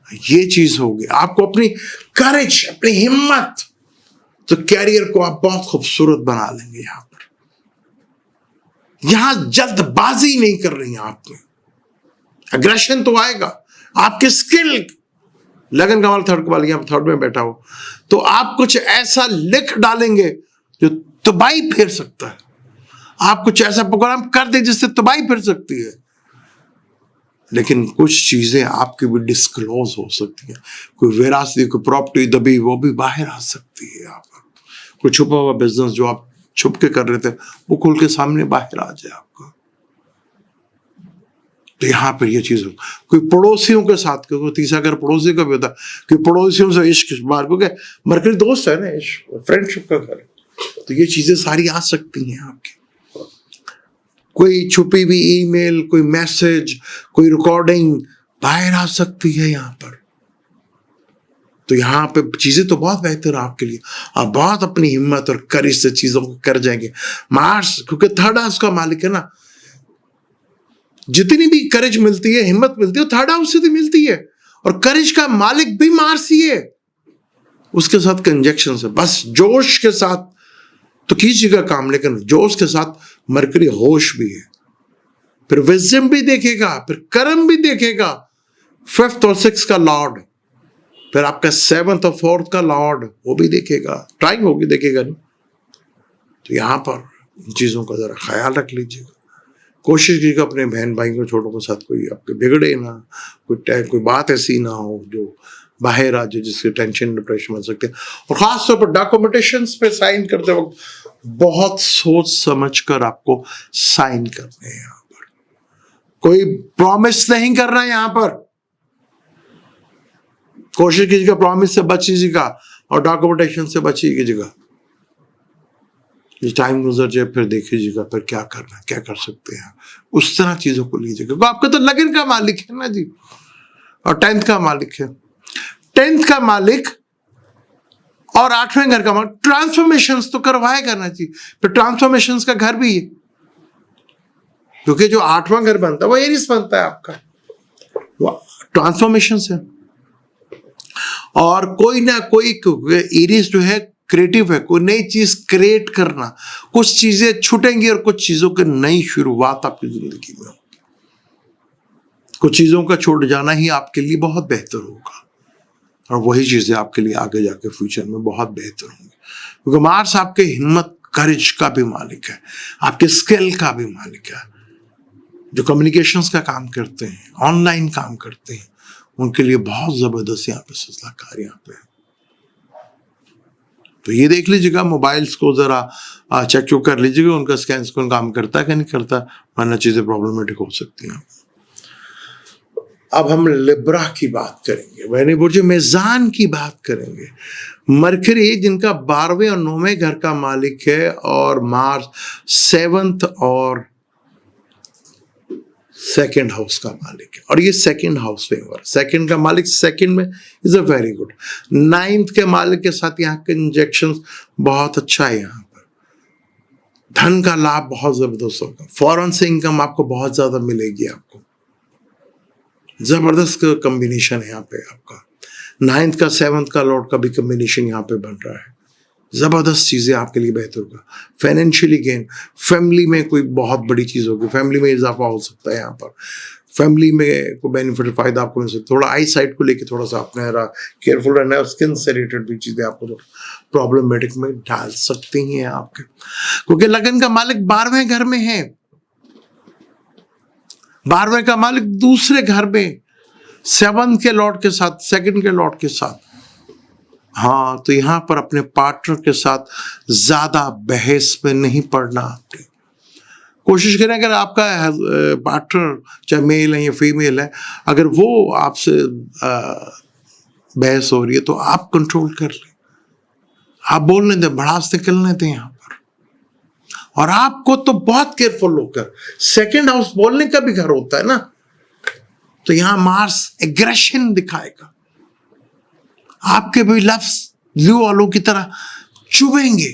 ये चीज होगी, आपको अपनी करेज, अपनी हिम्मत, तो कैरियर को आप बहुत खूबसूरत बना लेंगे। यहां पर यहां जल्दबाजी नहीं कर रही हैं आप में, एग्रेशन तो आएगा, आपके स्किल, लगन का वाला 3rd वाला यहां 3rd में बैठा हो, तो आप कुछ ऐसा लिख डालेंगे जो तबाही फेर सकता है। आप कुछ ऐसा प्रोग्राम कर दे जिससे तबाही फिर सकती है। लेकिन कुछ चीजें आपकी भी डिस्क्लोज हो सकती हैं, कोई विरासती, कोई प्रॉपर्टी दबी, वो भी बाहर आ सकती है। यहाँ पर कोई छुपा हुआ बिजनेस जो आप छुप के कर रहे थे, वो खुल के सामने बाहर आ जाए आपका। तो यहाँ पर ये चीज हो, कोई पड़ोसियों के साथ, क्योंकि तीसरा घर पड़ोसी का भी होता है, कि पड़ोसियों से इश्क मार, क्योंकि मरकरी दोस्त है ना, इश्क फ्रेंडशिप का घर, तो ये चीजें सारी आ सकती हैं आपकी। कोई छुपी हुई ईमेल, कोई मैसेज, कोई रिकॉर्डिंग बाहर आ सकती है यहाँ पर। तो यहाँ पे चीजें तो बहुत बेहतर है आपके लिए, आप बहुत अपनी हिम्मत और करेज से चीजों को कर जाएंगे। मार्स, क्योंकि 3rd हाउस का मालिक है ना, जितनी भी करेज मिलती है, हिम्मत मिलती है, 3rd हाउस से तो मिलती है। और करेज का मालिक भी मार्स ही है, उसके साथ कंजक्शन से, बस जोश के साथ तो कीजिएगा काम, लेकिन जोश के साथ मरकरी होश भी है, फिर विजडम भी देखेगा, फिर कर्म भी देखेगा, 5th और 6th का लॉर्ड, फिर आपका 7th और 4th का लॉर्ड, वो भी देखेगा, ट्राइंग होगी, देखेगा नहीं। तो यहां पर इन चीजों का जरा ख्याल रख लीजिएगा, कोशिश कीजिएगा अपने बहन भाइयों छोटों के साथ कोई आपके बिगड़े ना, कोई बात ऐसी ना हो जो बाहर आ जाए, जिससे टेंशन डिप्रेशन बन सकते हैं। और खासतौर पर डॉक्यूमेंटेशन पे साइन करते वक्त बहुत सोच समझ कर आपको साइन करने हैं यहाँ पर। कोई प्रॉमिस नहीं करना यहां पर, कोशिश कीजिएगा प्रॉमिस से बच कीजिएगा और डॉक्यूमेंटेशन से बच कीजिएगा। ये टाइम गुजर जाए फिर देखिएगा फिर क्या करना, क्या कर सकते हैं, उस तरह चीजों को लीजिएगा। तो आपका तो लगन का मालिक है ना जी, और 10th का मालिक है। 10th का मालिक और 8वें घर का मालिक, ट्रांसफॉर्मेशंस तो करवाए करना चाहिए। फिर ट्रांसफॉर्मेशंस का घर भी है, क्योंकि जो 8वां घर बनता है वो एरिस बनता है आपका, वो ट्रांसफॉर्मेशन है। और कोई ना कोई एरिस जो है क्रिएटिव है, कोई नई चीज क्रिएट करना, कुछ चीजें छूटेंगी और कुछ चीजों की नई शुरुआत आपकी जिंदगी में होगी। कुछ चीजों का छोड़ जाना ही आपके लिए बहुत बेहतर होगा, और वही चीजें आपके लिए आगे जाके फ्यूचर में बहुत बेहतर होंगी। क्योंकि मार्स आपके हिम्मत, करेज का भी मालिक है, आपके स्किल का भी मालिक है। जो कम्युनिकेशंस का काम करते हैं, ऑनलाइन काम करते हैं, उनके लिए बहुत जबरदस्त यहाँ पे सलाहकार यहाँ पे। तो ये देख लीजिएगा, मोबाइल्स को जरा चेक कर लीजिएगा, उनका स्कैन कौन काम करता है कि नहीं करता, वरना चीजें प्रॉब्लमेटिक हो सकती हैं। अब हम लिब्रा की बात करेंगे, मैंने बोझे मेजान की बात करेंगे। मरकरी जिनका 12वें और 9वें घर का मालिक है, और मार्स 7th और 2nd हाउस का मालिक है, और ये 2nd हाउस में हुआ। 2nd का मालिक 2nd में is a very good. 9th के मालिक के साथ यहाँ के इंजेक्शन बहुत अच्छा है। यहाँ पर धन का लाभ बहुत जबरदस्त होगा, फॉरेन से इनकम आपको बहुत ज्यादा मिलेगी, आपको जबरदस्त कॉम्बिनेशन है यहाँ पे आपका। 9th का 7th का लॉर्ड का भी कॉम्बिनेशन यहाँ पे बन रहा है, जबरदस्त चीजें आपके लिए बेहतर होगा। फाइनेंशियली गेन, फैमिली में कोई बहुत बड़ी चीज होगी, फैमिली में इजाफा हो सकता है। यहाँ पर फैमिली में कोई बेनिफिट, फायदा आपको मिल सकता है। थोड़ा आई साइट को लेके थोड़ा सा आपने केयरफुल रहना है, स्किन से रिलेटेड भी चीजें आपको थोड़ा प्रॉब्लमेटिक में डाल सकती हैं आपके, क्योंकि लगन का मालिक 12वें घर में है। 12वें का मालिक दूसरे घर में 7th के लॉर्ड के साथ, 2nd के लॉर्ड के साथ। हाँ, तो यहां पर अपने पार्टनर के साथ ज्यादा बहस में नहीं पड़ना। आपने कोशिश करें, अगर आपका पार्टनर चाहे मेल है या फीमेल है, अगर वो आपसे बहस हो रही है तो आप कंट्रोल कर लें, आप बोलने दें, भड़ास निकलने दें यहाँ पर। और आपको तो बहुत केयरफुल होकर, 2nd हाउस बोलने का भी घर होता है ना, तो यहां मार्स एग्रेशन दिखाएगा, आपके भी लफ्ज लू आलू की तरह चुभेंगे,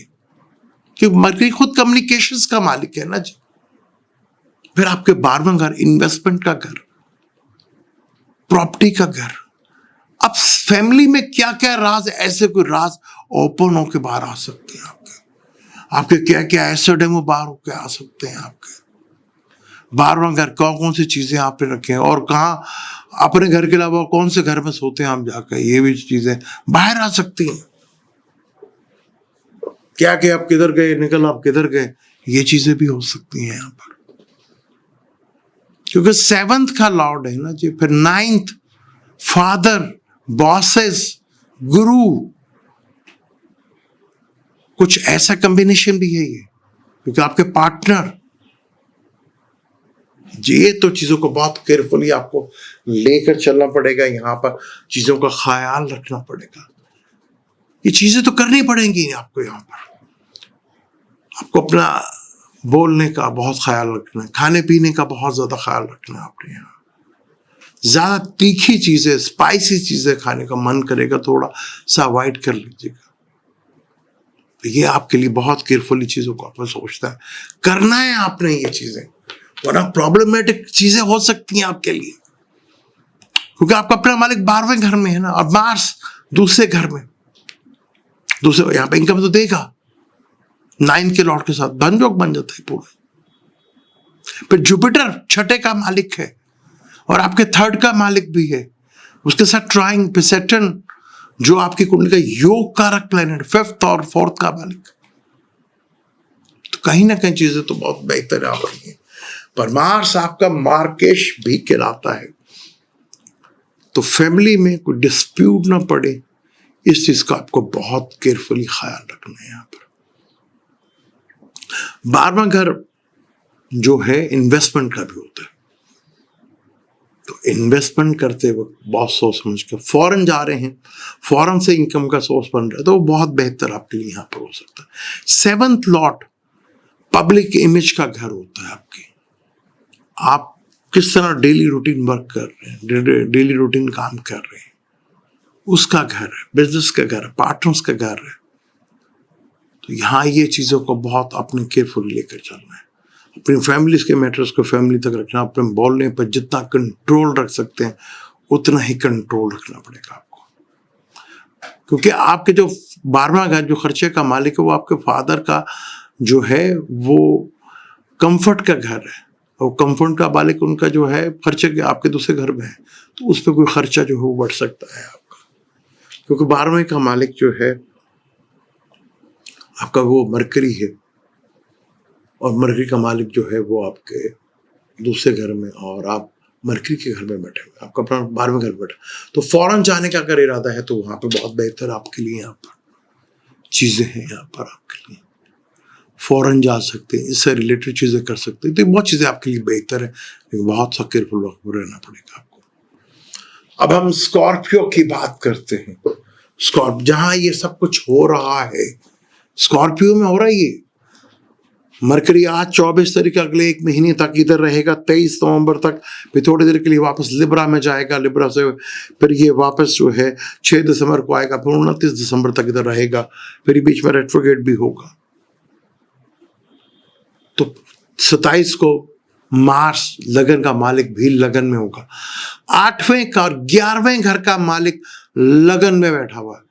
क्योंकि मरकरी खुद कम्युनिकेशंस का मालिक है ना जी। फिर आपके 12वां घर इन्वेस्टमेंट का घर, प्रॉपर्टी का घर। अब फैमिली में क्या क्या राज, ऐसे कोई राज ओपन होके बाहर आ सकते हैं आपके क्या क्या एसेट है वो बाहर होके आ सकते हैं आपके। 12वां घर, कौन कौन सी चीजें आपने रखे हैं, और कहाँ अपने घर के अलावा कौन से घर में सोते हैं आप जाकर, ये भी चीजें बाहर आ सकती हैं। क्या क्या आप किधर गए, निकल आप किधर गए, ये चीजें भी हो सकती हैं यहाँ पर, क्योंकि 7th का लॉर्ड है ना जी। फिर 9th फादर, बॉसेस, गुरु, कुछ ऐसा कॉम्बिनेशन भी है ये, क्योंकि आपके पार्टनर, ये तो चीजों को बहुत केयरफुली आपको लेकर चलना पड़ेगा। यहाँ पर चीजों का ख्याल रखना पड़ेगा, ये चीजें तो करनी पड़ेंगी आपको। यहाँ पर आपको अपना बोलने का बहुत ख्याल रखना है, खाने पीने का बहुत ज्यादा ख्याल रखना है आपने। यहाँ ज्यादा तीखी चीजें, स्पाइसी चीजें खाने का मन करेगा, थोड़ा सा अवॉइड कर लीजिएगा। तो ये आपके लिए बहुत केयरफुली चीजों को आपको सोचना है, करना है आपने ये चीजें, वरना प्रॉब्लमेटिक चीजें हो सकती हैं आपके लिए, क्योंकि आपका अपना मालिक 12वें घर में है ना, और मार्स दूसरे घर में, दूसरे यहाँ पे इनकम तो देगा। 9 के लॉर्ड के साथ धन योग बन जाता है पूरा। फिर जुपिटर 6ठे का मालिक है, और आपके 3rd का मालिक भी है, उसके साथ ट्राइंग पे सैटर्न, जो आपकी कुंडली का योग कारक प्लैनेट, 5th और 4th का मालिक। तो कहीं ना कहीं चीजें तो बहुत बेहतर आ रही हैं। पर मार्स आपका मार्केश भी कहलाता है, तो फैमिली में कोई डिस्प्यूट ना पड़े, इस चीज का आपको बहुत केयरफुली ख्याल रखना है। यहाँ पर 12वां घर जो है इन्वेस्टमेंट का भी होता है, तो इन्वेस्टमेंट करते वक्त बहुत सोच समझ के, फॉरेन जा रहे हैं, फॉरेन से इनकम का सोर्स बन रहा है, तो वो बहुत बेहतर आपके लिए यहाँ पर हो सकता है। 7th लॉट पब्लिक इमेज का घर होता है आपकी। आप किस तरह डेली रूटीन वर्क कर रहे हैं, डेली रूटीन काम कर रहे हैं, उसका घर है, बिजनेस का घर है, पार्टनर्स का घर है। तो यहाँ ये चीज़ों को बहुत अपने केयरफुली लेकर चलना है। अपनी फैमिलीज के मैटर्स को फैमिली तक रखना, अपने बोलने पर जितना कंट्रोल रख सकते हैं उतना ही कंट्रोल रखना पड़ेगा आपको, क्योंकि आपके जो 12वां घर जो खर्चे का मालिक है वो आपके फादर का जो है वो कंफर्ट का घर है, और कंफर्ट का मालिक उनका जो है खर्चे के आपके दूसरे घर में है, तो उस पर कोई खर्चा जो है वो बढ़ सकता है आपका, क्योंकि 12वें का मालिक जो है आपका वो मरकरी है, और मरकरी का मालिक जो है वो आपके दूसरे घर में, और आप मरकरी के घर में बैठे हुए, आपका अपना 12वें घर बैठा। तो फौरन जाने का अगर इरादा है तो वहाँ पे बहुत बेहतर आपके लिए यहाँ पर चीज़ें हैं, यहाँ पर आपके लिए फौरन जा सकते हैं, इससे रिलेटेड चीज़ें कर सकते हैं, तो बहुत चीज़ें आपके लिए बेहतर है, लेकिन बहुत सा केयरफुल रहना पड़ेगा आपको। अब हम स्कॉर्पियो की बात करते हैं। स्कॉर्पियो जहाँ ये सब कुछ हो रहा है, स्कॉर्पियो में हो रहा है ये। मरकरी आज 24 तारीख अगले 1 महीने तक इधर रहेगा, 23 नवंबर तक, फिर थोड़ी देर के लिए वापस लिब्रा में जाएगा, लिब्रा से फिर ये वापस जो है 6 दिसंबर को आएगा, फिर 29 दिसंबर तक इधर रहेगा, फिर बीच में रेट्रोगेट भी होगा। तो 27 को मार्स लगन का मालिक भी लगन में होगा। 8वें का और 11वें घर का मालिक लगन में बैठा हुआ है।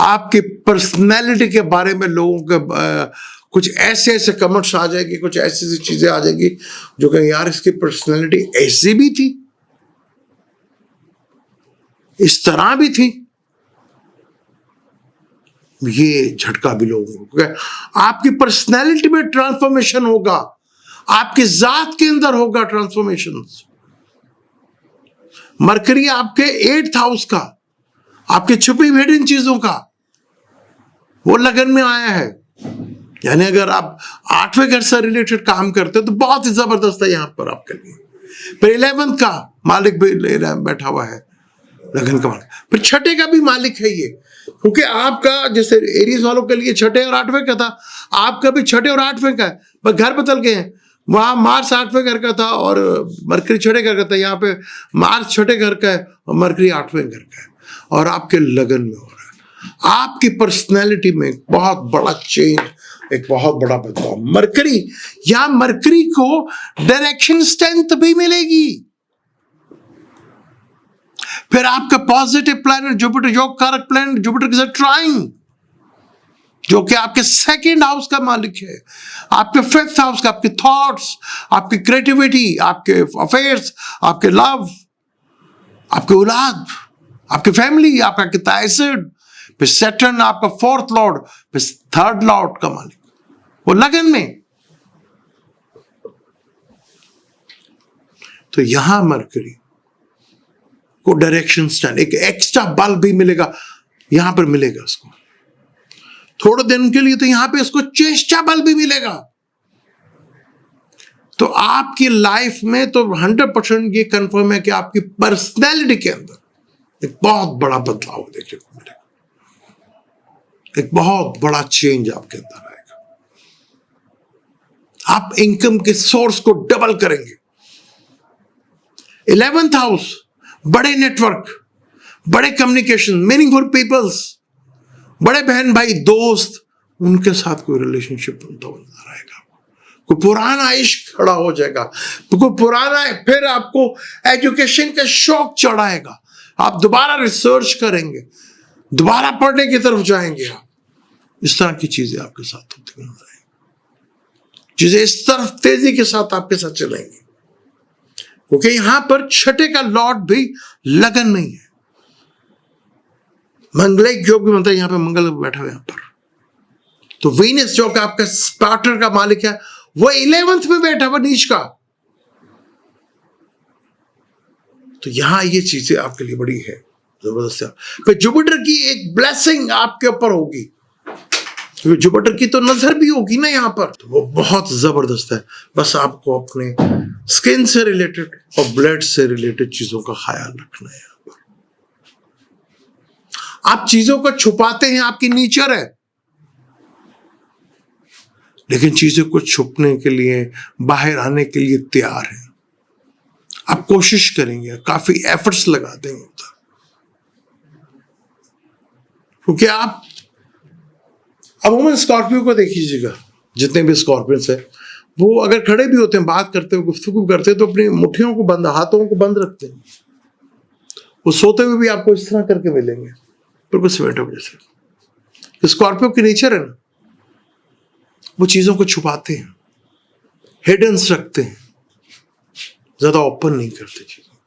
आपकी पर्सनैलिटी के बारे में लोगों के कुछ ऐसे ऐसे कमेंट्स आ जाएगी, कुछ ऐसी ऐसी चीजें आ जाएगी जो कि यार इसकी पर्सनैलिटी ऐसी भी थी, इस तरह भी थी। ये झटका भी लोगों को, आपकी पर्सनैलिटी में ट्रांसफॉर्मेशन होगा, आपकी जात के अंदर होगा ट्रांसफॉर्मेशन। मरकरी आपके 8th हाउस का, आपके छुपी हिडन चीजों का वो लगन में आया है। यानी अगर आप 8वें घर से रिलेटेड काम करते हो तो बहुत ही जबरदस्त है यहाँ पर आपके लिए। फिर 11th का मालिक भी बैठा हुआ है, लगन का मालिक, फिर 6ठे का भी मालिक है ये, क्योंकि आपका जैसे एरीज वालों के लिए 6ठे और 8वें का था, आपका भी 6ठे और 8वें का है, बस घर बदल गए हैं। वहां मार्स 8वें घर का था और मरकरी 6ठे घर का था, यहाँ पे मार्स 6ठे घर का है और मरकरी 8वें घर का है, और आपके लगन में हो रहा है। आपकी पर्सनैलिटी में एक बहुत बड़ा चेंज, एक बहुत बड़ा बदलाव। मरकरी, यहां मरकरी को डायरेक्शन स्ट्रेंथ भी मिलेगी। फिर आपका पॉजिटिव प्लैनेट जुपिटर, योग कारक प्लैनेट जुपिटर के साथ ट्राइंग, जो कि आपके 2nd हाउस का मालिक है, आपके 5th हाउस का, आपके थॉट्स, आपकी क्रिएटिविटी, आपके अफेयर्स, आपके लव, आपके औलाद, आपकी फैमिली, आपका कितायसड, फिर सैटर्न आपका 4th लॉर्ड, फिर 3rd लॉर्ड का मालिक वो लगन में। तो यहां मरकरी को डायरेक्शन स्टैंड, एक एक्स्ट्रा बल भी मिलेगा, यहां पर मिलेगा उसको थोड़े दिन के लिए, तो यहां पे इसको चेष्टा बल भी मिलेगा। तो आपकी लाइफ में तो 100% ये कंफर्म है कि आपकी पर्सनैलिटी के अंदर एक बहुत बड़ा बदलाव देखने को मिलेगा, एक बहुत बड़ा चेंज आपके अंदर आएगा। आप इनकम के सोर्स को डबल करेंगे। 11th हाउस, बड़े नेटवर्क, बड़े कम्युनिकेशन, मीनिंगफुल पीपल्स, बड़े बहन भाई दोस्त, उनके साथ कोई रिलेशनशिप बनता हुआ नजर आएगा, कोई पुराना इश्क खड़ा हो जाएगा, कोई पुराना, फिर आपको एजुकेशन का शौक चढ़ाएगा, आप दोबारा रिसर्च करेंगे, दोबारा पढ़ने की तरफ जाएंगे। आप इस तरह की चीजें आपके साथ होती नजर आएंगी, चीजें इस तरफ तेजी के साथ आपके साथ चलेंगी, क्योंकि यहां पर 6ठे का लॉर्ड भी लगन नहीं है। मंगलिक योग भी बनता है, यहां पे मंगल बैठा हुआ यहां पर। तो वीनस जो कि आपका पार्टनर का मालिक है वो 11th में बैठा हुआ नीच का। तो यहां ये चीजें आपके लिए बड़ी है, जबरदस्त है। फिर जुपिटर की एक ब्लेसिंग आपके ऊपर होगी, क्योंकि जुपिटर की तो नजर भी होगी ना यहाँ पर, तो वो बहुत जबरदस्त है। बस आपको अपने स्किन से रिलेटेड और ब्लड से रिलेटेड चीजों का ख्याल रखना है। यहाँ पर आप चीजों को छुपाते हैं, आपकी नेचर है, लेकिन चीजों को छुपने के लिए, बाहर आने के लिए तैयार है। आप कोशिश करेंगे, काफी एफर्ट्स लगा देंगे उधर, क्योंकि आप अमूमन स्कॉर्पियो को देख लीजिएगा, जितने भी स्कॉर्पियंस है वो अगर खड़े भी होते हैं, बात करते हैं, गुफ्तगू करते हैं, तो अपनी मुट्ठियों को बंद, हाथों को बंद रखते हैं। वो सोते हुए भी आपको इस तरह करके मिलेंगे, बिल्कुल सीमेंट वजह से। स्कॉर्पियो की नेचर है ना, वो चीजों को छुपाते हैं, हिडन्स रखते हैं, ज्यादा ओपन नहीं करते चीजों को।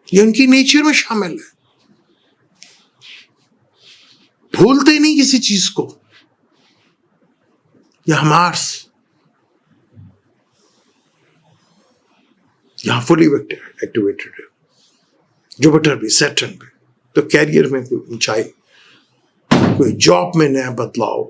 ये उनकी नेचर में शामिल है। भूलते नहीं किसी चीज को। यह मार्स यहां फुली एक्टिवेटेड है, जुपिटर भी, सैटर्न भी। तो कैरियर में कोई ऊंचाई, कोई जॉब में नया बदलाव,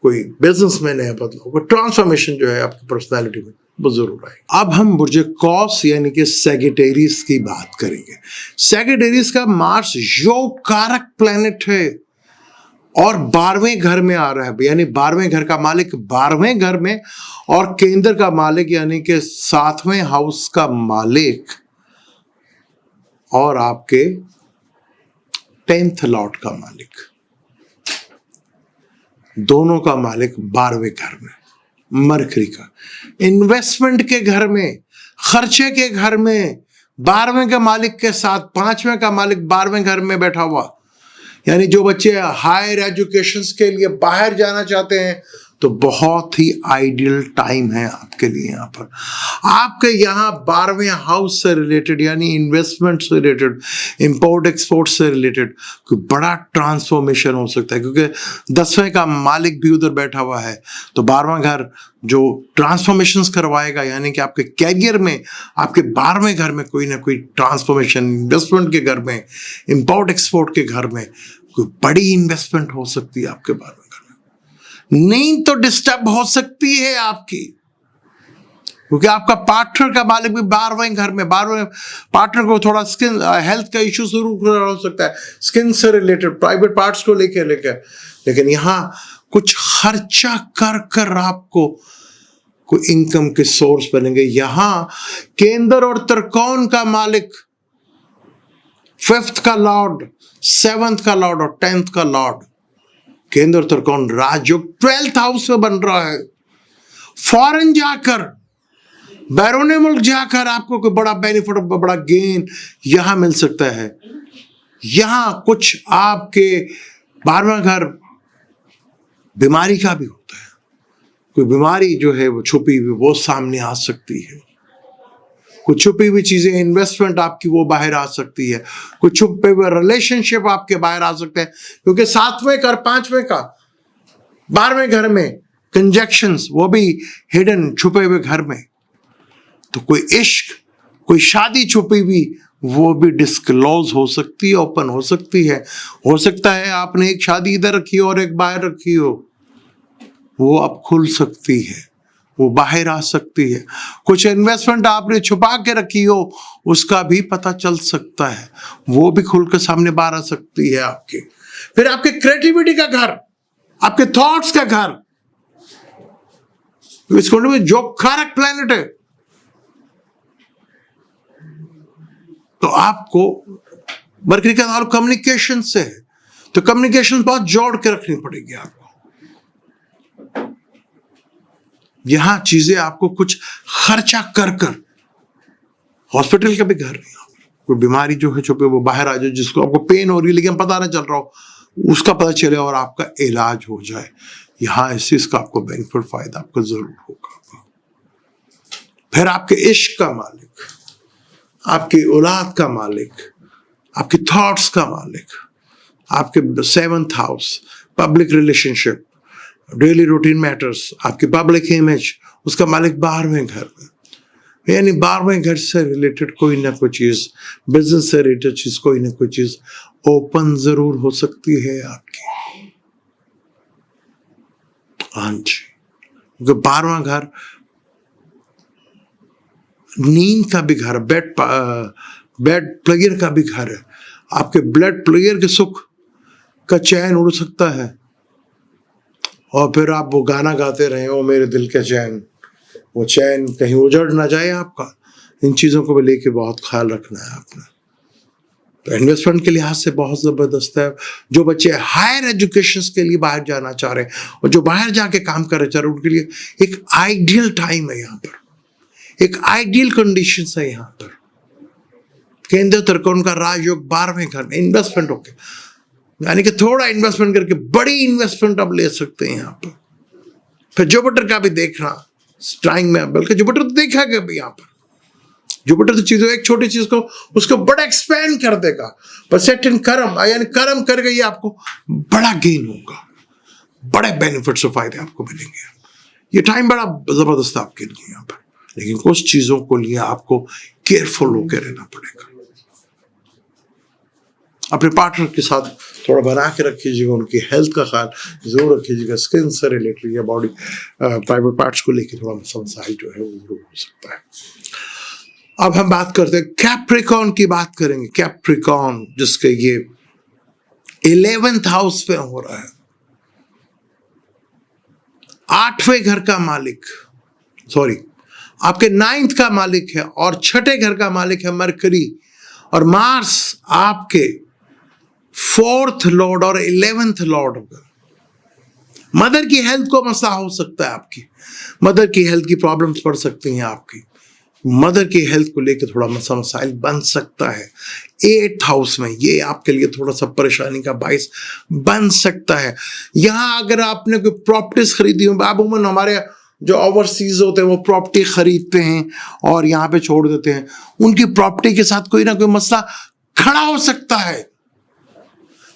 कोई बिजनेस में नया बदलाव, कोई ट्रांसफॉर्मेशन जो है आपकी पर्सनालिटी में, वो जरूर आए। अब हम बुर्ज कौस यानी कि सैजिटेरियस की बात करेंगे। सैजिटेरियस का मार्स योग कारक प्लैनेट है और 12वें घर में आ रहा है, यानी 12वें घर का मालिक 12वें घर में, और केंद्र का मालिक यानी कि 7वें हाउस का मालिक, और आपके 10th लॉर्ड का मालिक, दोनों का मालिक 12वें घर में, मरकरी का। इन्वेस्टमेंट के घर में, खर्चे के घर में, 12वें के मालिक के साथ 5वें का मालिक 12वें घर में बैठा हुआ, यानी जो बच्चे हायर एजुकेशन के लिए बाहर जाना चाहते हैं, तो बहुत ही आइडियल टाइम है आपके लिए। यहाँ पर आपके यहाँ 12वें हाउस से रिलेटेड, यानी इन्वेस्टमेंट से रिलेटेड, इंपोर्ट एक्सपोर्ट से रिलेटेड कोई बड़ा ट्रांसफॉर्मेशन हो सकता है, क्योंकि 10वें का मालिक भी उधर बैठा हुआ है। तो 12वां घर जो ट्रांसफॉर्मेशंस करवाएगा, यानी कि आपके कैरियर में, आपके 12वें घर में कोई ना कोई ट्रांसफॉर्मेशन, इन्वेस्टमेंट के घर में, इंपोर्ट एक्सपोर्ट के घर में कोई बड़ी इन्वेस्टमेंट हो सकती है आपके 12वें घर में। नींद तो डिस्टर्ब हो सकती है आपकी, क्योंकि आपका पार्टनर का मालिक भी 12वें घर में, 12वें पार्टनर को थोड़ा स्किन हेल्थ का इश्यू जरूर हो सकता है, स्किन से रिलेटेड, प्राइवेट पार्ट्स को लेकर लेकिन यहाँ कुछ खर्चा कर कर आपको कोई इनकम के सोर्स बनेंगे। यहां केंद्र और त्रिकोण का मालिक, 5th का लॉर्ड, 7th का लॉर्ड और 10th का लॉर्ड, केंद्र और त्रिकोण राजयोग 12th हाउस में बन रहा है। फॉरेन जाकर, बैरूनी मुल्क जाकर आपको कोई बड़ा बेनिफिट, बड़ा गेन यहां मिल सकता है। यहां कुछ आपके 12वां घर बीमारी का भी होता है, कोई बीमारी जो है वो छुपी हुई, वो सामने आ सकती है। कुछ छुपी हुई चीजें, इन्वेस्टमेंट आपकी वो बाहर आ सकती है, कुछ छुपे हुए रिलेशनशिप आपके बाहर आ सकते हैं, क्योंकि 7वें का, 5वें का, 12वें घर में कंजक्शंस, वो भी हिडन, छुपे हुए घर में। तो कोई इश्क, कोई शादी छुपी हुई, वो भी डिस्क्लोज हो सकती है, ओपन हो सकती है। हो सकता है आपने एक शादी इधर रखी हो और एक बाहर रखी हो, वो अब खुल सकती है, वो बाहर आ सकती है। कुछ इन्वेस्टमेंट आपने छुपा के रखी हो, उसका भी पता चल सकता है, वो भी खुल के सामने बाहर आ सकती है आपके। फिर आपके क्रिएटिविटी का घर, आपके थॉट्स का घर, इस कुंडली में जो कारक प्लैनेट है, तो आपको मरकरी का ताल्लुक कम्युनिकेशन से है, तो कम्युनिकेशन बहुत जोड़ के रखनी पड़ेगी आपको। यहां चीजें आपको कुछ खर्चा कर कर, हॉस्पिटल का भी घर नहीं, कोई बीमारी जो है छुपे वो बाहर आ जाए, जिसको आपको पेन हो रही है लेकिन पता नहीं चल रहा हो, उसका पता चले और आपका इलाज हो जाए। यहां इस चीज का आपको बेनिफिट, फायदा आपको जरूर होगा। फिर आपके इश्क का मालिक, आपकी औलाद का मालिक, आपके थॉट्स का मालिक, आपके 7th house, public relationship, daily routine matters, आपकी पब्लिक इमेज, उसका मालिक 12वें घर में, यानी 12वें घर से रिलेटेड कोई ना कोई चीज, बिजनेस से रिलेटेड चीज, कोई ना कोई चीज ओपन जरूर हो सकती है आपकी। हाँ जी, क्योंकि 12वां घर नींद का भी घर, बेड प्लेयर का भी घर है। आपके ब्लड प्लेयर के सुख का चैन उड़ सकता है और फिर आप वो गाना गाते रहे, ओ मेरे दिल के चैन, वो चैन कहीं उजड़ ना जाए आपका। इन चीज़ों को भी लेके बहुत ख्याल रखना है आपने। तो इन्वेस्टमेंट के लिहाज से बहुत ज़बरदस्त है। जो बच्चे हायर एजुकेशन के लिए बाहर जाना चाह रहे हैं और जो बाहर जाके काम करना चाह रहे हैं, उनके लिए एक आइडियल टाइम है यहाँ पर, एक आइडियल कंडीशन है यहाँ पर। केंद्र त्रिकोण का राजयोग 12वें घर में इन्वेस्टमेंट होके, यानी कि थोड़ा इन्वेस्टमेंट करके बड़ी इन्वेस्टमेंट आप ले सकते हैं यहाँ पर। फिर जुपिटर का भी देखना स्ट्राइंग में, बल्कि जुपिटर तो देखा गया भी यहाँ पर। जुपिटर तो चीजों, एक छोटी चीज को उसको बड़ा एक्सपैंड कर देगा। पर सेट इन कर्म, यानी कर्म कर गई आपको बड़ा गेन होगा, बड़े बेनिफिट्स और फायदे आपको मिलेंगे। ये टाइम बड़ा जबरदस्त आपके लिए यहाँ पर, लेकिन कुछ चीजों को लिए आपको केयरफुल होकर रहना पड़ेगा। अपने पार्टनर के साथ थोड़ा बना के रखिएगा, उनकी हेल्थ का ख्याल जरूर रखिएगा। स्किन से रिलेटेड या बॉडी प्राइवेट पार्ट्स को लेकर थोड़ा मसाइल जो है वो जरूर हो सकता है। अब हम बात करते हैं कैप्रिकॉर्न की, बात करेंगे कैप्रिकॉर्न, जिसके ये 11th हाउस में हो रहा है। 8वें घर का मालिक, सॉरी आपके 9th का मालिक है और 6ठे घर का मालिक है मरकरी, और मार्स आपके 4th लॉर्ड और 11th लॉर्ड होगा। मदर की हेल्थ को मसला हो सकता है, आपकी मदर की हेल्थ की प्रॉब्लम्स पड़ सकती हैं, आपकी मदर की हेल्थ को लेकर थोड़ा मसाइल बन सकता है। 8th हाउस में ये आपके लिए थोड़ा सा परेशानी का बाइस बन सकता है। यहाँ अगर आपने कोई प्रॉपर्टीज खरीदी हो, अमूमन हमारे जो ओवरसीज होते हैं वो प्रॉपर्टी खरीदते हैं और यहाँ पे छोड़ देते हैं, उनकी प्रॉपर्टी के साथ कोई ना कोई मसला खड़ा हो सकता है,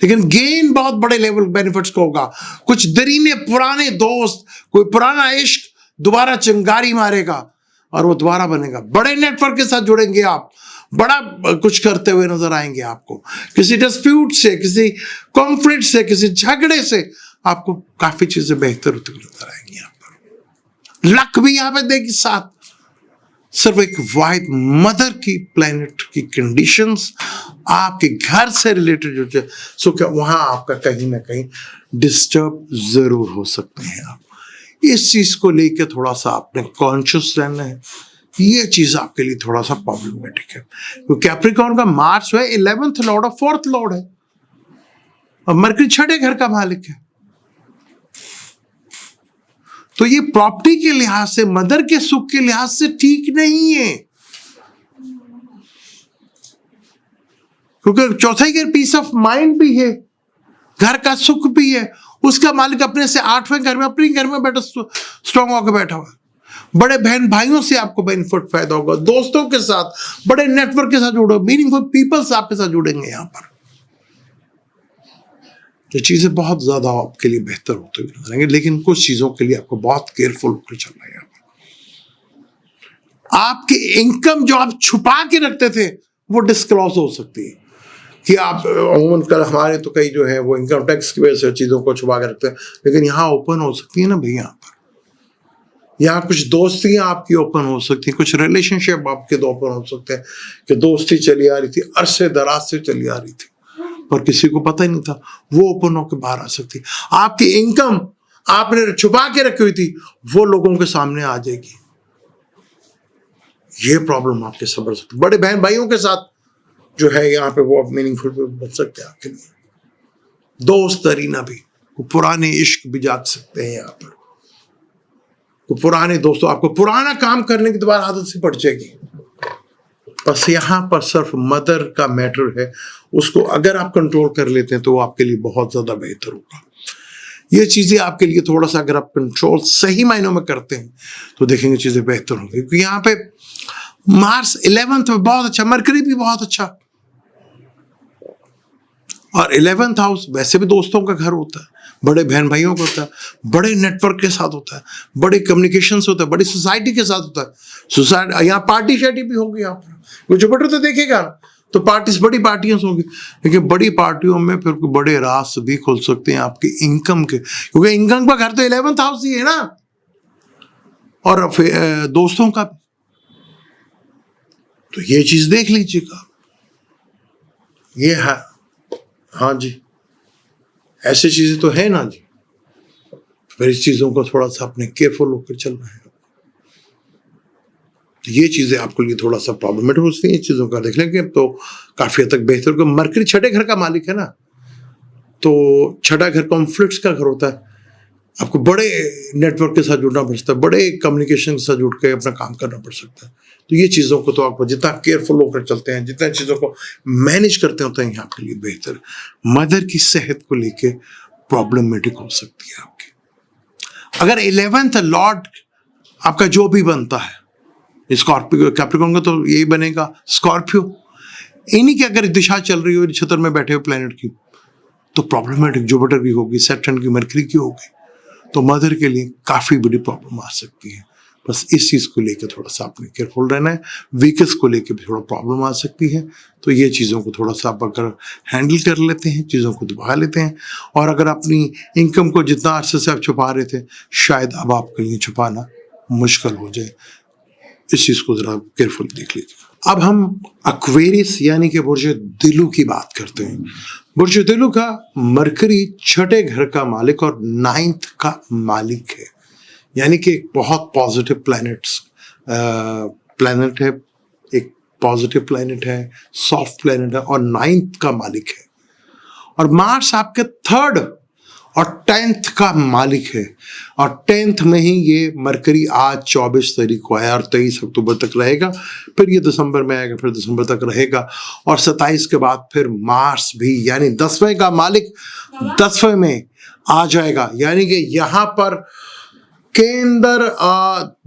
लेकिन गेन बहुत बड़े लेवल बेनिफिट्स को होगा। कुछ दरीने पुराने दोस्त, कोई पुराना इश्क दोबारा चिंगारी मारेगा और वो दोबारा बनेगा। बड़े नेटवर्क के साथ जुड़ेंगे आप, बड़ा कुछ करते हुए नजर आएंगे आपको। किसी डिस्प्यूट से, किसी कॉन्फ्लिक्ट से, किसी झगड़े से आपको काफी चीजें बेहतर होती हुई नजर आएंगी यहाँ पर। लक भी यहाँ पे देगी साथ। सिर्फ एक वाइड मदर की प्लैनेट की कंडीशंस आपके घर से रिलेटेड जो, सो क्या वहां आपका कहीं ना कहीं डिस्टर्ब जरूर हो सकते हैं। आप इस चीज को लेकर थोड़ा सा आपने कॉन्शियस रहना है। ये चीज आपके लिए थोड़ा सा प्रॉब्लमेटिक है, क्योंकि कैप्रिकॉर्न का मार्स है 11th लॉर्ड और 4th लॉर्ड है, और मरकरी 6ठे घर का मालिक है। तो ये प्रॉपर्टी के लिहाज से, मदर के सुख के लिहाज से ठीक नहीं है, क्योंकि चौथा घर पीस ऑफ माइंड भी है, घर का सुख भी है। उसका मालिक अपने से 8वें घर में, अपने घर में बैठा स्ट्रॉन्ग होकर बैठा हुआ। बड़े बहन भाइयों से आपको बेनिफिट फायदा होगा, दोस्तों के साथ, बड़े नेटवर्क के साथ जुड़ो, मीनिंगफुल पीपल्स आपके साथ जुड़ेंगे यहाँ पर। ये चीजें बहुत ज्यादा आपके लिए बेहतर होते हुए नजर आएंगे, लेकिन कुछ चीजों के लिए आपको बहुत केयरफुल होकर चलना है। आपकी इनकम जो आप छुपा के रखते थे वो डिस्क्लोज हो सकती है, कि आप अमूमन कल हमारे तो कई जो है वो इनकम टैक्स की वजह से चीजों को छुपा के रखते हैं, लेकिन यहाँ ओपन हो सकती है ना भाई। यहाँ पर यहाँ कुछ दोस्तियां आपकी ओपन हो सकती हैं, कुछ रिलेशनशिप आपके दो ओपन हो सकते हैं, कि दोस्ती चली आ रही थी, अरसे दराज से चली आ रही थी पर किसी को पता ही नहीं था, वो ओपन होकर बाहर आ सकती है। आपकी इनकम आपने छुपा के रखी हुई थी वो लोगों के सामने आ जाएगी। ये प्रॉब्लम आपके सब बढ़ सकती है। बड़े बहन भाइयों के साथ जो है यहाँ पे वो मीनिंगफुल बन सकते हैं आपके लिए। दोस्त दरीना भी, पुराने इश्क भी जाग सकते हैं यहाँ पर। पुराने दोस्तों, आपको पुराना काम करने की दोबारा आदत से पड़ जाएगी। बस यहाँ पर सिर्फ मदर का मैटर है, उसको अगर आप कंट्रोल कर लेते हैं तो वो आपके लिए बहुत ज्यादा बेहतर होगा। ये चीजें आपके लिए थोड़ा सा अगर आप कंट्रोल सही मायनों में करते हैं तो देखेंगे चीजें बेहतर होंगी, क्योंकि यहाँ पे मार्स 11th में बहुत अच्छा, मरकरी भी बहुत अच्छा, और 11th हाउस वैसे भी दोस्तों का घर होता है, बड़े बहन भाइयों का होता है, बड़े नेटवर्क के साथ होता है, बड़े कम्युनिकेशन होता है, बड़ी सोसाइटी के साथ होता है। सोसाइटी यहाँ पार्टी शार्टी भी होगी, यहाँ पर जुपिटर तो देखेगा ना, तो पार्टीज, बड़ी पार्टियां होंगी, लेकिन बड़ी पार्टियों में फिर बड़े राज भी खुल सकते हैं आपकी इनकम के, क्योंकि इनकम का घर तो 11th हाउस ही है ना, और दोस्तों का। तो ये चीज देख लीजिएगा। ये है, हाँ जी, ऐसी चीजें तो है ना जी। फिर इस चीजों को थोड़ा सा अपने केयरफुल होकर चलना है। तो ये चीजें आपके लिए थोड़ा सा प्रॉब्लमेटिक हो सकती है। चीजों का देख लेंगे तो काफी हद तक बेहतर होगा। मरकरी छठे घर का मालिक है ना, तो छठा घर कॉन्फ्लिक्ट्स का घर होता है। आपको बड़े नेटवर्क के साथ जुड़ना पड़ सकता है, बड़े कम्युनिकेशन के साथ जुड़ के अपना काम करना पड़ सकता है। तो ये चीज़ों को तो आप जितना केयरफुल होकर चलते हैं, जितना चीज़ों को मैनेज करते होते हैं, आपके लिए बेहतर। मदर की सेहत को लेके प्रॉब्लमेटिक हो सकती है आपकी। अगर 11th लॉर्ड आपका जो भी बनता है, स्कॉर्पियो कैप्रिकॉर्न का तो यही बनेगा स्कॉर्पियो, इन्हीं की अगर दिशा चल रही हो नक्षत्र में बैठे हुए प्लेनेट की, तो प्रॉब्लमेटिक जुपिटर की होगी, सैटर्न की, मरकरी की होगी। तो मदर के लिए काफ़ी बड़ी प्रॉब्लम आ सकती है। बस इस चीज़ को लेकर थोड़ा सा आपने केयरफुल रहना है। वीकनेस को लेकर भी थोड़ा प्रॉब्लम आ सकती है। तो ये चीज़ों को थोड़ा सा आप अगर हैंडल कर लेते हैं, चीज़ों को दबा लेते हैं, और अगर अपनी इनकम को जितना अर्से से आप छुपा रहे थे, शायद अब आपके लिए छुपाना मुश्किल हो जाए। इस चीज़ को ज़रा केयरफुल देख लीजिए। अब हम एक्वेरियस यानी कि बुर्ज दिलू की बात करते हैं। बुर्ज दिलू का मरकरी छठे घर का मालिक और 9th का मालिक है, यानी कि एक बहुत पॉजिटिव प्लैनेट है, एक पॉजिटिव प्लैनेट है, सॉफ्ट प्लैनेट है, और 9th का मालिक है। और मार्स आपके 3rd और 10th का मालिक है। और 10th में ही ये मरकरी आज 24 तारीख को आया और 23 अक्टूबर तक रहेगा। फिर ये दिसंबर में आएगा, फिर दिसंबर तक रहेगा, और 27 के बाद फिर मार्स भी, यानी 10वें का मालिक 10वें में आ जाएगा। यानी कि यहाँ पर केंद्र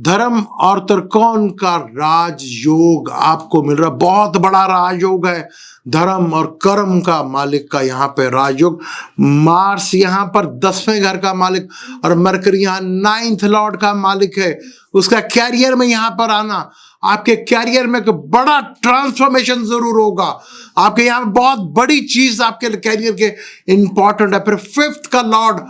धर्म और त्रिकोण का राजयोग आपको मिल रहा, बहुत बड़ा राजयोग है। धर्म और कर्म का मालिक का यहाँ पे राजयोग। मार्स यहाँ पर 10वें घर का मालिक और मरकरी यहाँ 9th लॉर्ड का मालिक है। उसका कैरियर में यहाँ पर आना, आपके कैरियर में एक बड़ा ट्रांसफॉर्मेशन जरूर होगा। आपके यहाँ बहुत बड़ी चीज आपके कैरियर के इंपॉर्टेंट है। फिर 5th का लॉर्ड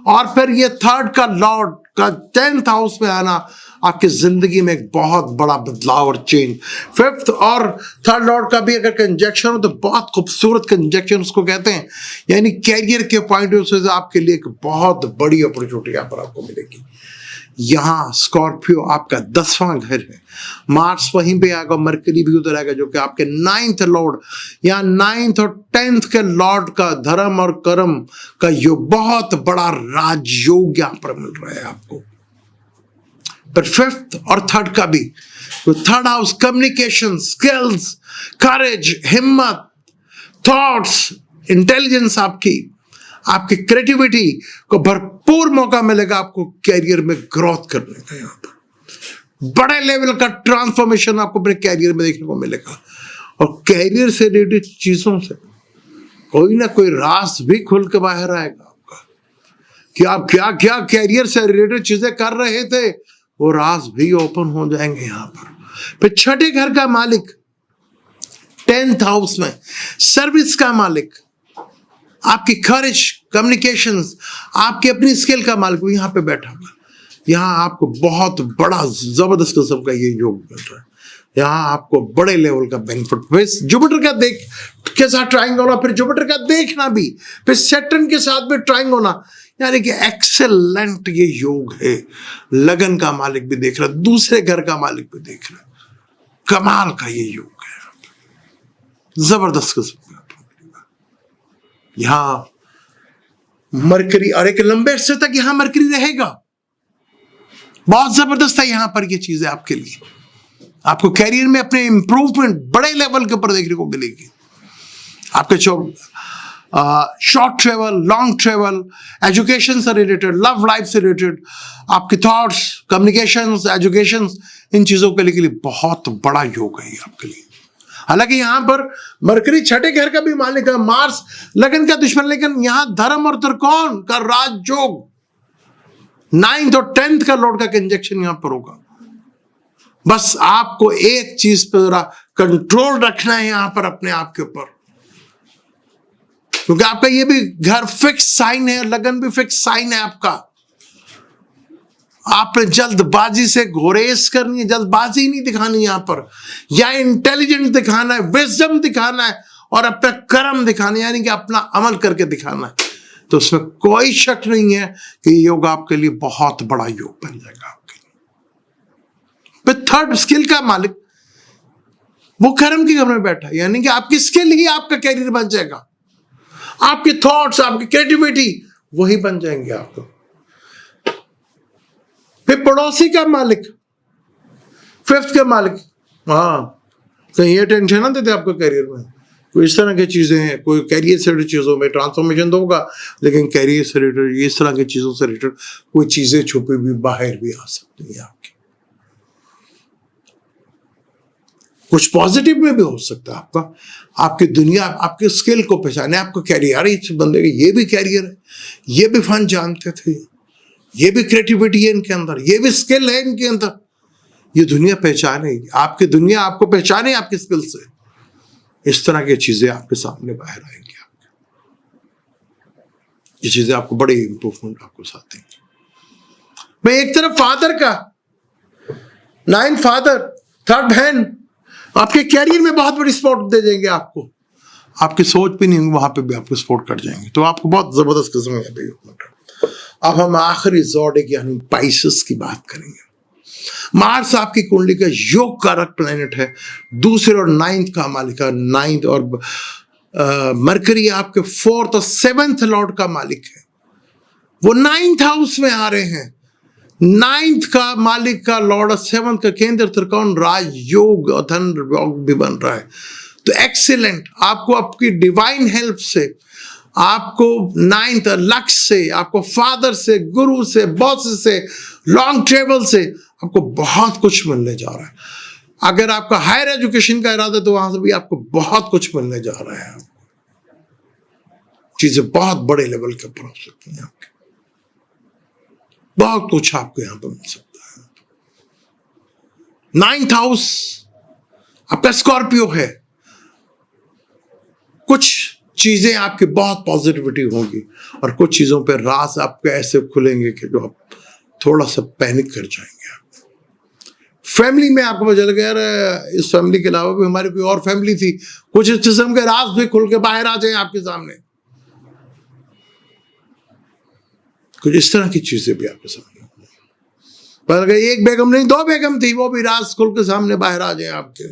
और फिर ये 3rd का लॉर्ड का 10th हाउस में आना आपकी जिंदगी में एक बहुत बड़ा बदलाव और चेंज। 5th और 3rd लॉर्ड का भी अगर कंजक्शन हो तो बहुत खूबसूरत कंजक्शन उसको कहते हैं, यानी कैरियर के पॉइंट ऑफ व्यू से आपके लिए एक बहुत बड़ी अपॉर्चुनिटी यहाँ पर आपको मिलेगी। यहाँ स्कॉर्पियो आपका 10वां घर है, मार्स वहीं पे आएगा, मरकरी भी उधर आएगा, जो कि आपके 9th लॉर्ड, यहाँ 9th और 10th के लॉर्ड का धर्म और कर्म का ये बहुत बड़ा राजयोग यहाँ पर मिल रहा है आपको। पर 5th और 3rd का भी, तो 3rd हाउस कम्युनिकेशन स्किल्स, करेज, हिम्मत, थॉट्स, इंटेलिजेंस, आपकी क्रिएटिविटी को भरपूर मौका मिलेगा आपको कैरियर में ग्रोथ करने का। यहाँ पर बड़े लेवल का ट्रांसफॉर्मेशन आपको अपने कैरियर में देखने को मिलेगा। और कैरियर से रिलेटेड चीजों से कोई ना कोई राज भी खुल के बाहर आएगा आपका, कि आप क्या क्या कैरियर से रिलेटेड चीजें कर रहे थे, वो राज भी ओपन हो जाएंगे यहाँ पर। फिर छठे घर का मालिक 10th हाउस में, सर्विस का मालिक, आपकी करेज, कम्युनिकेशंस, आपकी अपनी स्किल का मालिक भी यहाँ पे बैठा हुआ। यहाँ आपको बहुत बड़ा जबरदस्त किस्म का ये योग मिल रहा है। यहाँ आपको बड़े लेवल का बेनिफिट, जुपिटर का देख के साथ ट्राइंग होना, फिर जुपिटर का देखना भी, फिर सैटर्न के साथ भी ट्राइंग होना, यानी कि एक्सेलेंट ये योग है। लगन का मालिक भी देख रहा, दूसरे घर का मालिक भी देख रहा, कमाल का ये योग है, जबरदस्त किस्म का। यहाँ मरकरी और एक लंबे अरसे तक यहाँ मरकरी रहेगा, बहुत जबरदस्त है यहाँ पर ये चीजें आपके लिए। आपको कैरियर में अपने इंप्रूवमेंट बड़े लेवल के ऊपर देखने को मिलेगी। आपके short travel, long travel, education से रिलेटेड, लव लाइफ से रिलेटेड, आपके थॉट्स, कम्युनिकेशंस, एजुकेशंस, इन चीजों के लिए बहुत बड़ा योग है आपके लिए। हालांकि यहां पर मरकरी छठे घर का भी मालिक है, मार्स लगन का दुश्मन, लेकिन यहां धर्म और त्रिकोण का राजयोग, 9th और 10th का लॉर्ड का कंजक्शन यहां पर होगा। बस आपको एक चीज पर जरा कंट्रोल रखना है यहां पर अपने आप के ऊपर, क्योंकि आपका ये भी घर फिक्स साइन है, लगन भी फिक्स साइन है आपका। आपने जल्दबाजी से गुरेज करनी है, जल्दबाजी नहीं दिखानी यहां पर, या इंटेलिजेंट दिखाना है, विजडम दिखाना है और अपना कर्म दिखाना है, यानी कि अपना अमल करके दिखाना है। तो उसमें कोई शक नहीं है कि योग आपके लिए बहुत बड़ा योग बन जाएगा आपके लिए। फिर थर्ड, स्किल का मालिक वो कर्म के घर में बैठा है, यानी कि आपकी स्किल ही आपका कैरियर बन जाएगा, आपके थॉट्स, आपकी क्रिएटिविटी वही बन जाएंगे आपको। फिर पड़ोसी का मालिक, फिफ्थ का मालिक, हाँ कहीं ये टेंशन ना देते आपको कैरियर में, कोई इस तरह की चीजें हैं, कोई कैरियर से रिलेटेड चीजों में ट्रांसफॉर्मेशन तो होगा, लेकिन कैरियर से रिलेटेड इस तरह की चीजों से रिलेटेड कोई चीजें छुपी भी बाहर भी आ सकती है आपकी। कुछ पॉजिटिव में भी हो सकता है आपका, आपकी दुनिया आपके स्किल को पहचाने, आपको कैरियर, इस बंदे का ये भी कैरियर है, ये भी फन जानते थे, ये भी क्रिएटिविटी है इनके अंदर, ये भी स्किल है इनके अंदर, ये दुनिया पहचानेगी आपकी, दुनिया आपको पहचाने आपके स्किल से। इस तरह की चीजें आपके सामने बाहर आएंगी, आपके ये चीजें आपको बड़ी इंप्रूवमेंट आपको साथ देंगी। मैं एक तरफ फादर का, नाइन फादर, थर्ड बहन आपके कैरियर में बहुत बड़ी सपोर्ट दे देंगे आपको, आपकी सोच भी नहीं होगी वहां पे भी आपको सपोर्ट कर जाएंगे, तो आपको बहुत जबरदस्त किस्म है। अब हम आखिरी ज़ोडिक यानी पाइसेस की बात करेंगे। मार्स आपकी कुंडली का योग कारक प्लैनेट है, दूसरे और नाइन्थ का मालिक है, नाइन्थ, और मरकरी आपके फोर्थ और सेवेंथ लॉर्ड का मालिक है, वो नाइन्थ हाउस में आ रहे हैं। नाइन्थ का मालिक का लॉर्ड और सेवंथ का केंद्र त्रिकोण राज योग और धन योग भी बन रहा है, तो एक्सीलेंट। आपको आपकी डिवाइन हेल्प से, आपको नाइन्थ लक्ष्य से, आपको फादर से, गुरु से, बॉस से, लॉन्ग ट्रेवल से आपको बहुत कुछ मिलने जा रहा है। अगर आपका हायर एजुकेशन का इरादा है तो वहां से भी आपको बहुत कुछ मिलने जा रहा है, चीजें बहुत बड़े लेवल के ऊपर हो सकती हैं आपके, बहुत कुछ आपको यहां पर मिल सकता है। नाइन्थ हाउस आपका स्कॉर्पियो है, कुछ चीजें आपकी बहुत पॉजिटिविटी होगी और कुछ चीजों पे राज आपके ऐसे खुलेंगे कि जो आप थोड़ा सा पैनिक कर जाएंगे। फैमिली में आपको पता चल गया यार, इस फैमिली के अलावा भी हमारी कोई और फैमिली थी, कुछ इस किस्म के राज भी खुल के बाहर आ जाए आपके सामने, कुछ इस तरह की चीजें भी आपके सामने। पर अगर एक बेगम नहीं दो बेगम थी, वो भी राज खुल के सामने बाहर आ जाए आपके,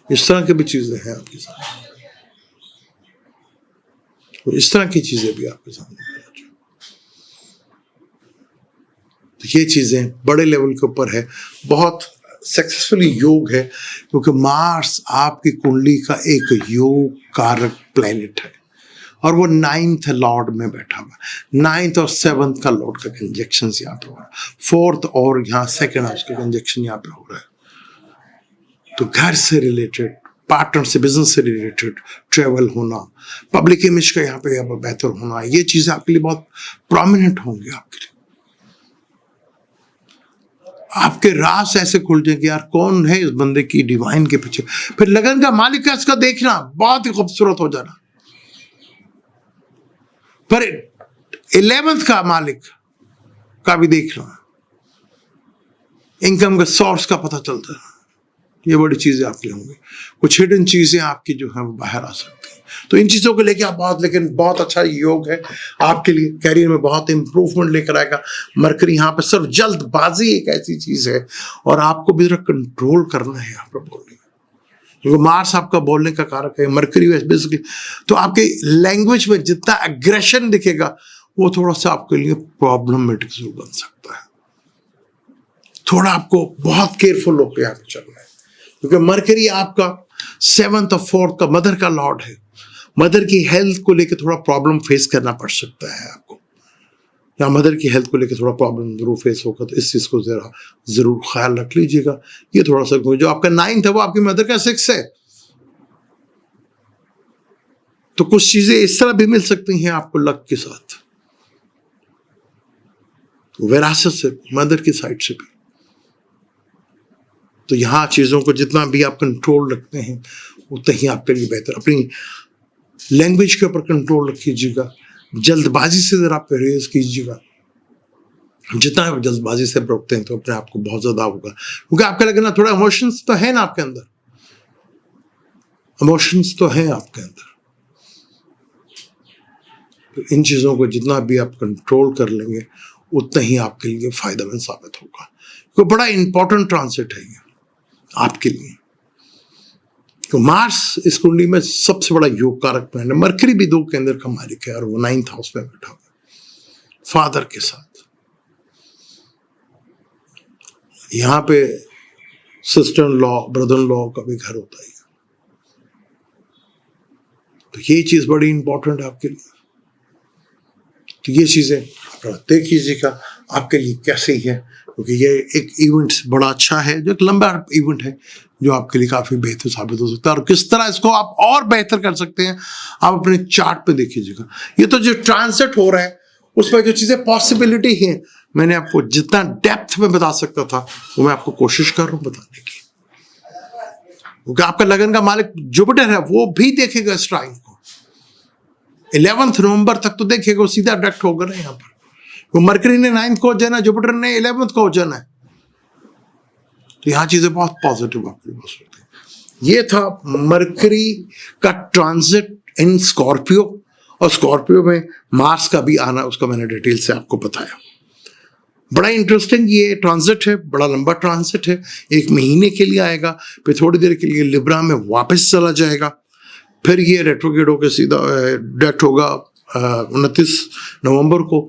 इस तरह की भी चीजें हैं आपके सामने, इस तरह की चीजें भी आपके सामने। तो ये चीजें बड़े लेवल के ऊपर है, बहुत सक्सेसफुली योग है, क्योंकि मार्स आपकी कुंडली का एक योग कारक प्लैनेट है और वो नाइन्थ लॉर्ड में बैठा हुआ है। नाइन्थ और सेवंथ का लॉर्ड का कंजक्शन यहाँ पे हो रहा है, फोर्थ और यहाँ सेकंड हाउस का कंजक्शन यहाँ पे हो रहा है। तो घर से रिलेटेड, पार्टनर से, बिजनेस से रिलेटेड ट्रेवल होना, पब्लिक इमेज का यहाँ पे बेहतर होना, ये चीजें आपके लिए बहुत प्रोमिनेंट होंगी आपके लिए। आपके राज ऐसे खुल जाएंगे, यार कौन है इस बंदे की डिवाइन के पीछे। फिर लगन का मालिक है, इसका देखना बहुत ही खूबसूरत हो जाना। पर 11th का मालिक का भी देखना, इनकम के सोर्स का पता चलता है, ये बड़ी चीजें आपके होंगी। कुछ हिडन चीजें आपकी जो है वो बाहर आ सकती हैं, तो इन चीजों को लेके आप लेकिन बहुत अच्छा योग है आपके लिए, कैरियर में बहुत इंप्रूवमेंट लेकर आएगा। मरकरी यहाँ पे सिर्फ जल्दबाजी एक ऐसी चीज है और आपको भी जरा कंट्रोल करना है यहाँ पर बोलने में, क्योंकि मार्स आपका बोलने का कारक है, मरकरी बेसिकली। तो आपके लैंग्वेज में जितना एग्रेशन दिखेगा वो थोड़ा सा आपके लिए प्रॉब्लमेटिक जरूर बन सकता है। थोड़ा आपको बहुत केयरफुल होकर यहाँ पे चलना है, क्योंकि मरकरी आपका 7th और 4th का मदर का लॉर्ड है। मदर की हेल्थ को लेकर थोड़ा प्रॉब्लम फेस करना पड़ सकता है आपको, या मदर की हेल्थ को लेकर थोड़ा प्रॉब्लम जरूर फेस होगा, तो इस चीज को जरूर ख्याल रख लीजिएगा। ये थोड़ा सा, जो आपका 9th है वो आपकी मदर का 6 है, तो कुछ चीजें इस तरह भी मिल सकती हैं आपको लक के साथ, विरासत से, मदर की साइड से भी। तो यहाँ चीजों को जितना भी आप कंट्रोल रखते हैं उतना ही आपके लिए बेहतर। अपनी लैंग्वेज के ऊपर कंट्रोल रखिएगा, जल्दबाजी से जरा परहेज कीजिएगा, जितना आप जल्दबाजी से रोकते हैं तो अपने आप को बहुत ज्यादा होगा, क्योंकि आपका लगना थोड़ा इमोशंस तो है ना आपके अंदर, इमोशंस तो है आपके अंदर। तो इन चीजों को जितना भी आप कंट्रोल कर लेंगे उतना ही आपके लिए फायदेमंद साबित होगा। तो बड़ा इंपॉर्टेंट ट्रांसिट है ये आपके लिए। तो मार्स इस कुंडली में सबसे बड़ा योग कारक प्लैनेट है। मरकरी भी 2 के अंदर का मालिक है और वो 9th हाउस में बैठा हुआ है फादर के साथ। यहाँ पे सिस्टर लॉ ब्रदर लॉ का भी घर होता है। तो ये चीज बड़ी इंपॉर्टेंट है आपके लिए। तो ये चीजें आप तय कीजिएगा आपके लिए कैसे ही है, क्योंकि ये एक इवेंट बड़ा अच्छा है, जो एक लंबा इवेंट है जो आपके लिए काफी बेहतर साबित हो सकता है। और किस तरह इसको आप और बेहतर कर सकते हैं आप अपने चार्ट पे देखिएगा। ये तो जो ट्रांसिट हो रहा है उसमें जो चीजें पॉसिबिलिटी है, मैंने आपको जितना डेप्थ में बता सकता था वो मैं आपको कोशिश कर रहा हूँ बताने की, क्योंकि आपका लगन का मालिक जुपिटर है, वो भी देखेगा इस ट्राइन को 11 नवंबर तक। तो देखेगा वो सीधा डायरेक्ट होगा ना यहाँ पर। वो मरकरी ने 9th को जाना, जुपिटर ने 11th को जाना है। तो यहाँ चीजें बहुत पॉजिटिव आपके लिए हो सकती है। ये था मरकरी का ट्रांजिट इन स्कॉर्पियो, और स्कॉर्पियो में मार्स का भी आना, उसका मैंने डिटेल से आपको बताया। बड़ा इंटरेस्टिंग ये ट्रांजिट है, बड़ा लंबा ट्रांजिट है, 1 महीने के लिए आएगा, फिर थोड़ी देर के लिए लिब्रा में वापस चला जाएगा, फिर ये रेट्रोग्रेड होकर सीधा डायरेक्ट होगा 29 नवंबर को,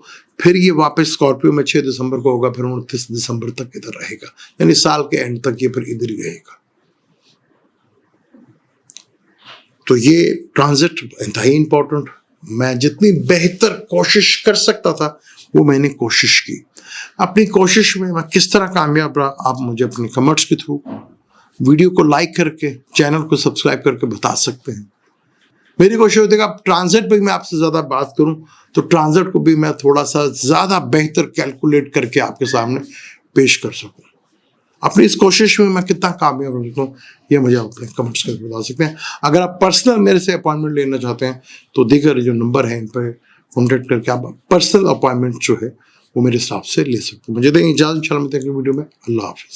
फिर ये वापस स्कॉर्पियो में 6 दिसंबर को होगा, फिर 29 दिसंबर तक इधर रहेगा, यानी साल के एंड तक ये फिर इधर ही रहेगा। तो ये ट्रांजिट इंतहाई इंपॉर्टेंट। मैं जितनी बेहतर कोशिश कर सकता था वो मैंने कोशिश की। अपनी कोशिश में मैं किस तरह कामयाब रहा आप मुझे अपने कमेंट्स के थ्रू, वीडियो को लाइक करके, चैनल को सब्सक्राइब करके बता सकते हैं। मेरी कोशिश होती है कि ट्रांजिट पे मैं आपसे ज़्यादा बात करूं, तो ट्रांजिट को भी मैं थोड़ा सा ज़्यादा बेहतर कैलकुलेट करके आपके सामने पेश कर सकूं। अपनी इस कोशिश में मैं कितना कामयाब रहता हूँ ये मुझे अपने कमेंट्स करके बता सकते हैं। अगर आप पर्सनल मेरे से अपॉइंटमेंट लेना चाहते हैं तो दीगर जो नंबर है इन पर कॉन्टेक्ट करके आप पर्सनल अपॉइंटमेंट जो है वो मेरे हिसाब से ले सकते हैं। मुझे दें इजाज़त, इंशाल्लाह मिलते हैं अगली वीडियो में। अल्लाह हाफिज़।